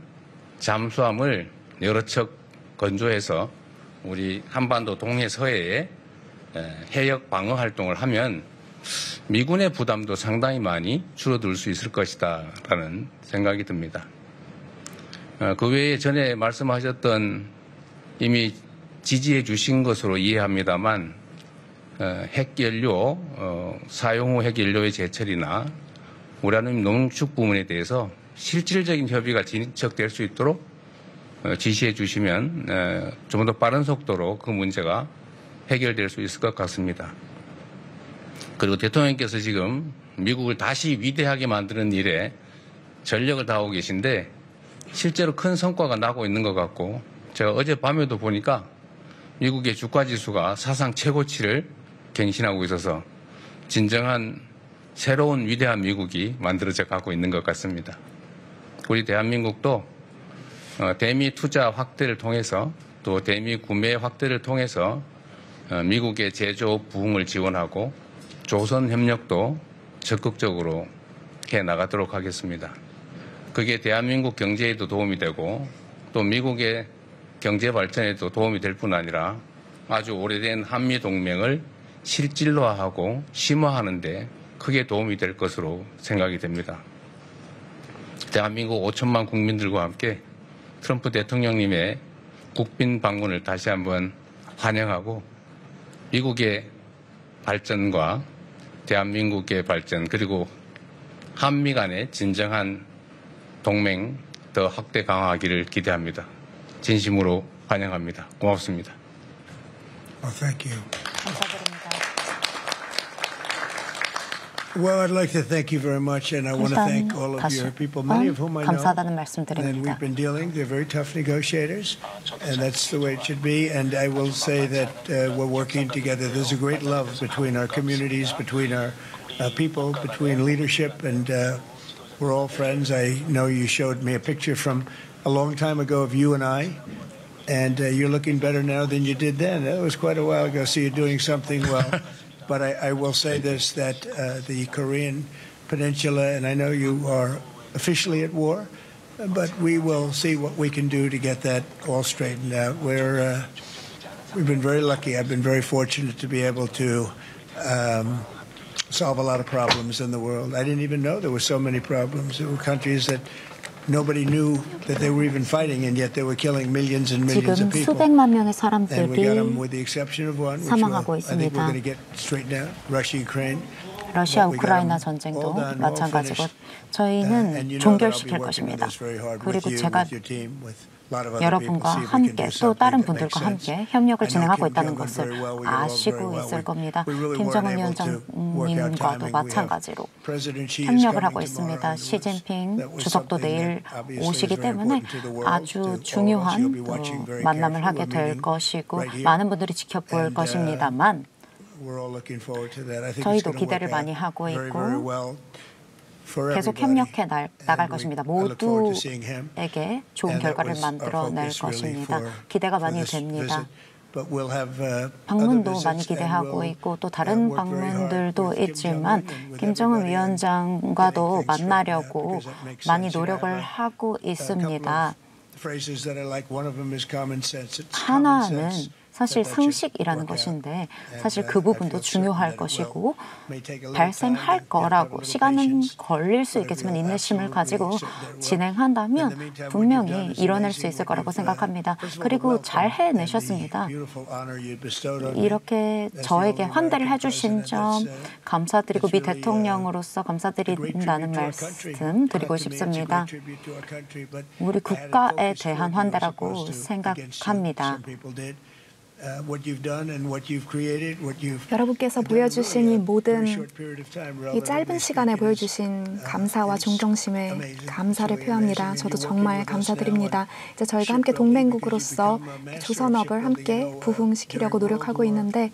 잠수함을 여러 척 건조해서 우리 한반도 동해 서해에 해역 방어 활동을 하면 미군의 부담도 상당히 많이 줄어들 수 있을 것이다라는 생각이 듭니다. 그 외에 전에 말씀하셨던 이미 지지해 주신 것으로 이해합니다만 핵연료, 사용 후 핵연료의 제철이나 우라늄 농축 부문에 대해서 실질적인 협의가 진척될 수 있도록 지시해 주시면 좀 더 빠른 속도로 그 문제가 해결될 수 있을 것 같습니다. 그리고 대통령께서 지금 미국을 다시 위대하게 만드는 일에 전력을 다하고 계신데 실제로 큰 성과가 나고 있는 것 같고 제가 어젯밤에도 보니까 미국의 주가지수가 사상 최고치를 갱신하고 있어서 진정한 새로운 위대한 미국이 만들어져 가고 있는 것 같습니다. 우리 대한민국도 대미 투자 확대를 통해서 또 대미 구매 확대를 통해서 미국의 제조업 부흥을 지원하고 조선 협력도 적극적으로 해 나가도록 하겠습니다. 그게 대한민국 경제에도 도움이 되고 또 미국의 경제 발전에도 도움이 될 뿐 아니라 아주 오래된 한미 동맹을 실질화하고 심화하는 데 크게 도움이 될 것으로 생각이 됩니다. 대한민국 5천만 국민들과 함께 트럼프 대통령님의 국빈 방문을 다시 한번 환영하고 미국의 발전과 대한민국의 발전 그리고 한미 간의 진정한 동맹 더 확대 강화하기를 기대합니다. 진심으로 환영합니다. 고맙습니다. Well, thank you. 감사드립니다. Well, I'd like to thank you very much, and I want to 일단 thank all of 다시 your people, many of whom I know. 감사하다는 And 말씀드립니다. we've been dealing. They're very tough negotiators, and that's the way it should be. And I will say that we're working together. There's a great love between our communities, between our people, between leadership, and we're all friends. I know you showed me a picture from a long time ago of you and I, and you're looking better now than you did then. That was quite a while ago, so you're doing something well. But I will say this, that the Korean Peninsula, and I know you are officially at war, but we will see what we can do to get that all straightened out. We've been very lucky. I've been very fortunate to be able to solve a lot of problems in the world. I didn't even know there were so many problems. There were countries that nobody knew that they were even fighting, and yet they were killing millions and millions 지금 of people. 수백만 명의 And we got them 사람들이 with the exception of one, which 사망하고 I think we're 있습니다. going to get straightened out. Russia, Ukraine. 러시아 But we got 우크라이나 them 전쟁도 all done, all 마찬가지고 finished. And 저희는 you know that I'll be 종결시킬 working on 것입니다. this very hard with 그리고 you, 제가 with your team, with a lot of other people, 여러분과 see if we can 함께 do 또 something 다른 that makes 분들과 sense. 함께 협력을 I know 진행하고 Kim 있다는 Jong-un 것을 very well. We get along very 아시고 well. 있을 겁니다. We really weren't 김정은 able to work out 위원장님과도 timing. We have 마찬가지로 President Xi is 협력을 coming 하고 tomorrow, 있습니다. and 시진핑 that was 주석도 something 내일 that obviously 오시기 is very 때문에 important to the world, to all 아주 of us. You'll 중요한 be watching very 만남을 carefully. 하게 We're 될 meeting 것이고 right here. 많은 분들이 지켜볼 And, 것입니다만 We're all looking forward to that. I think it's 저희도 going to 기대를 work 많이 out 하고 very, 있고 very well for 계속 everybody. 협력해 나갈 것입니다. I look forward to seeing him. 모두에게 좋은 And that 결과를 was our 만들어낼 focus really 것입니다. 기대가 for 많이 this 됩니다. visit. But we'll have, other 방문도 visits 많이 and 기대하고 we'll, 있고 또 다른 work very hard 방문들도 with Kim 있지만 Jong-un and with 김정은 everybody on 위원장과도 getting things straightened out 만나려고 because that makes 많이 sense. You 노력을 have 하고 a couple 있습니다. of phrases that I like. One of them is common sense. It's common 하나는 sense 사실 상식이라는 것인데 사실 그 부분도 중요할 것이고 발생할 거라고 시간은 걸릴 수 있겠지만 인내심을 가지고 진행한다면 분명히 이뤄낼 수 있을 거라고 생각합니다. 그리고 잘 해내셨습니다. 이렇게 저에게 환대를 해주신 점 감사드리고 미 대통령으로서 감사드린다는 말씀 드리고 싶습니다. 우리 국가에 대한 환대라고 생각합니다. 여러분께서 보여주신 이 모든 이 짧은 시간에 보여주신 감사와 존경심에 감사를 표합니다. 저도 정말 감사드립니다. 이제 저희가 함께 동맹국으로서 조선업을 함께 부흥시키려고 노력하고 있는데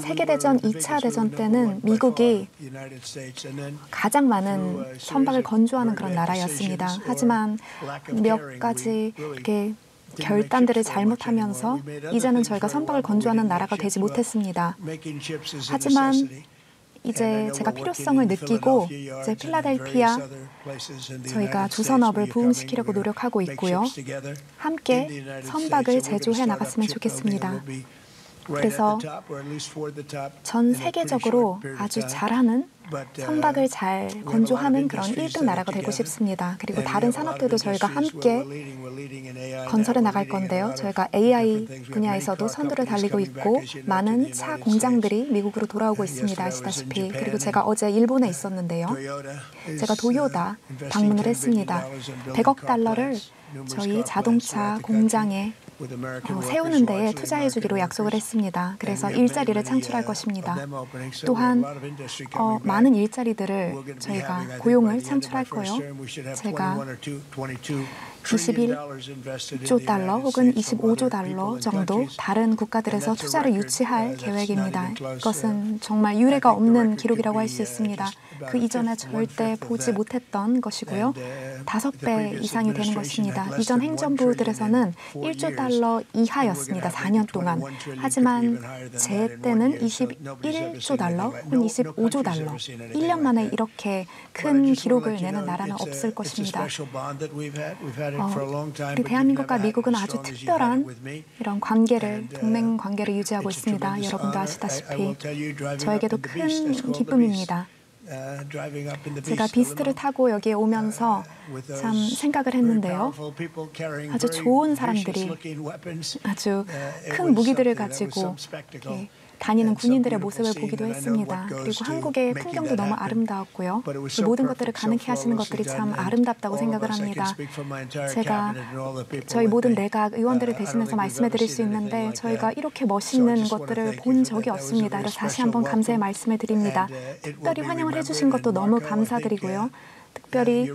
세계대전 2차 대전 때는 미국이 가장 많은 선박을 건조하는 그런 나라였습니다. 하지만 몇 가지 이렇게 결단들을 잘못하면서 이제는 저희가 선박을 건조하는 나라가 되지 못했습니다. 하지만 이제 제가 필요성을 느끼고 이제 필라델피아 저희가 조선업을 부흥시키려고 노력하고 있고요. 함께 선박을 제조해 나갔으면 좋겠습니다. 그래서 전 세계적으로 아주 잘하는 선박을 잘 건조하는 그런 1등 나라가 되고 싶습니다. 그리고 다른 산업들도 저희가 함께 건설해 나갈 건데요. 저희가 AI 분야에서도 선두를 달리고 있고 많은 차 공장들이 미국으로 돌아오고 있습니다. 아시다시피. 그리고 제가 어제 일본에 있었는데요. 제가 도요타 방문을 했습니다. 100억 달러를 저희 자동차 공장에 세우는 데에 투자해 주기로 약속을 했습니다. 그래서 일자리를 창출할 것입니다. 또한 많은 일자리들을 저희가 고용을 창출할 거요. 제가 21조 달러 혹은 25조 달러 정도 다른 국가들에서 투자를 유치할 계획입니다. 이것은 정말 유례가 없는 기록이라고 할 수 있습니다. 그 이전에 절대 보지 못했던 것이고요. 5배 이상이 되는 것입니다. 이전 행정부들에서는 1조 달러 이하였습니다. 4년 동안. 하지만 제 때는 21조 달러 혹은 25조 달러. 1년 만에 이렇게 큰 기록을 내는 나라는 없을 것입니다. 우리 대한민국과 미국은 아주 특별한 이런 관계를, 동맹 관계를 유지하고 있습니다. 여러분도 아시다시피 저에게도 큰 기쁨입니다. 제가 비스트를 타고 여기에 오면서 참 생각을 했는데요. 아주 좋은 사람들이 아주 큰 무기들을 가지고 이렇게 다니는 군인들의 모습을 보기도 했습니다. 그리고 한국의 풍경도 너무 아름다웠고요. 이 모든 것들을 가능케 하시는 것들이 참 아름답다고 생각을 합니다. 제가 저희 모든 내각 의원들을 대신해서 말씀해 드릴 수 있는데 저희가 이렇게 멋있는 것들을 본 적이 없습니다. 그래서 다시 한번 감사의 말씀을 드립니다. 특별히 환영을 해주신 것도 너무 감사드리고요. 특별히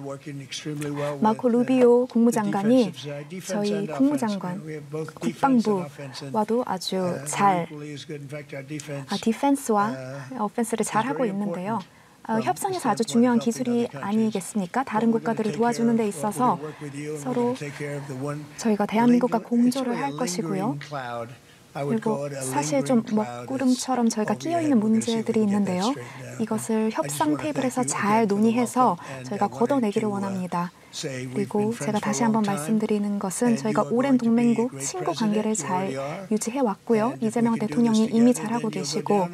마코 루비오 국무장관이 저희 국무장관, 국방부와도 아주 잘 디펜스와 오펜스를 잘 하고 있는데요. 협상에서 아주 중요한 기술이 아니겠습니까? 다른 국가들을 도와주는 데 있어서 서로 저희가 대한민국과 공조를 할 것이고요. 그리고 사실 좀 먹구름처럼 저희가 끼어있는 문제들이 있는데요. 이것을 협상 테이블에서 잘 논의해서 저희가 걷어내기를 원합니다. 그리고 제가 다시 한번 말씀드리는 것은 저희가 오랜 동맹국, 친구 관계를 잘 유지해 왔고요. 이재명 대통령이 이미 잘하고 계시고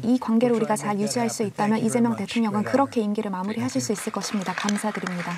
이 관계를 우리가 잘 유지할 수 있다면 이재명 대통령은 그렇게 임기를 마무리하실 수 있을 것입니다. 감사드립니다.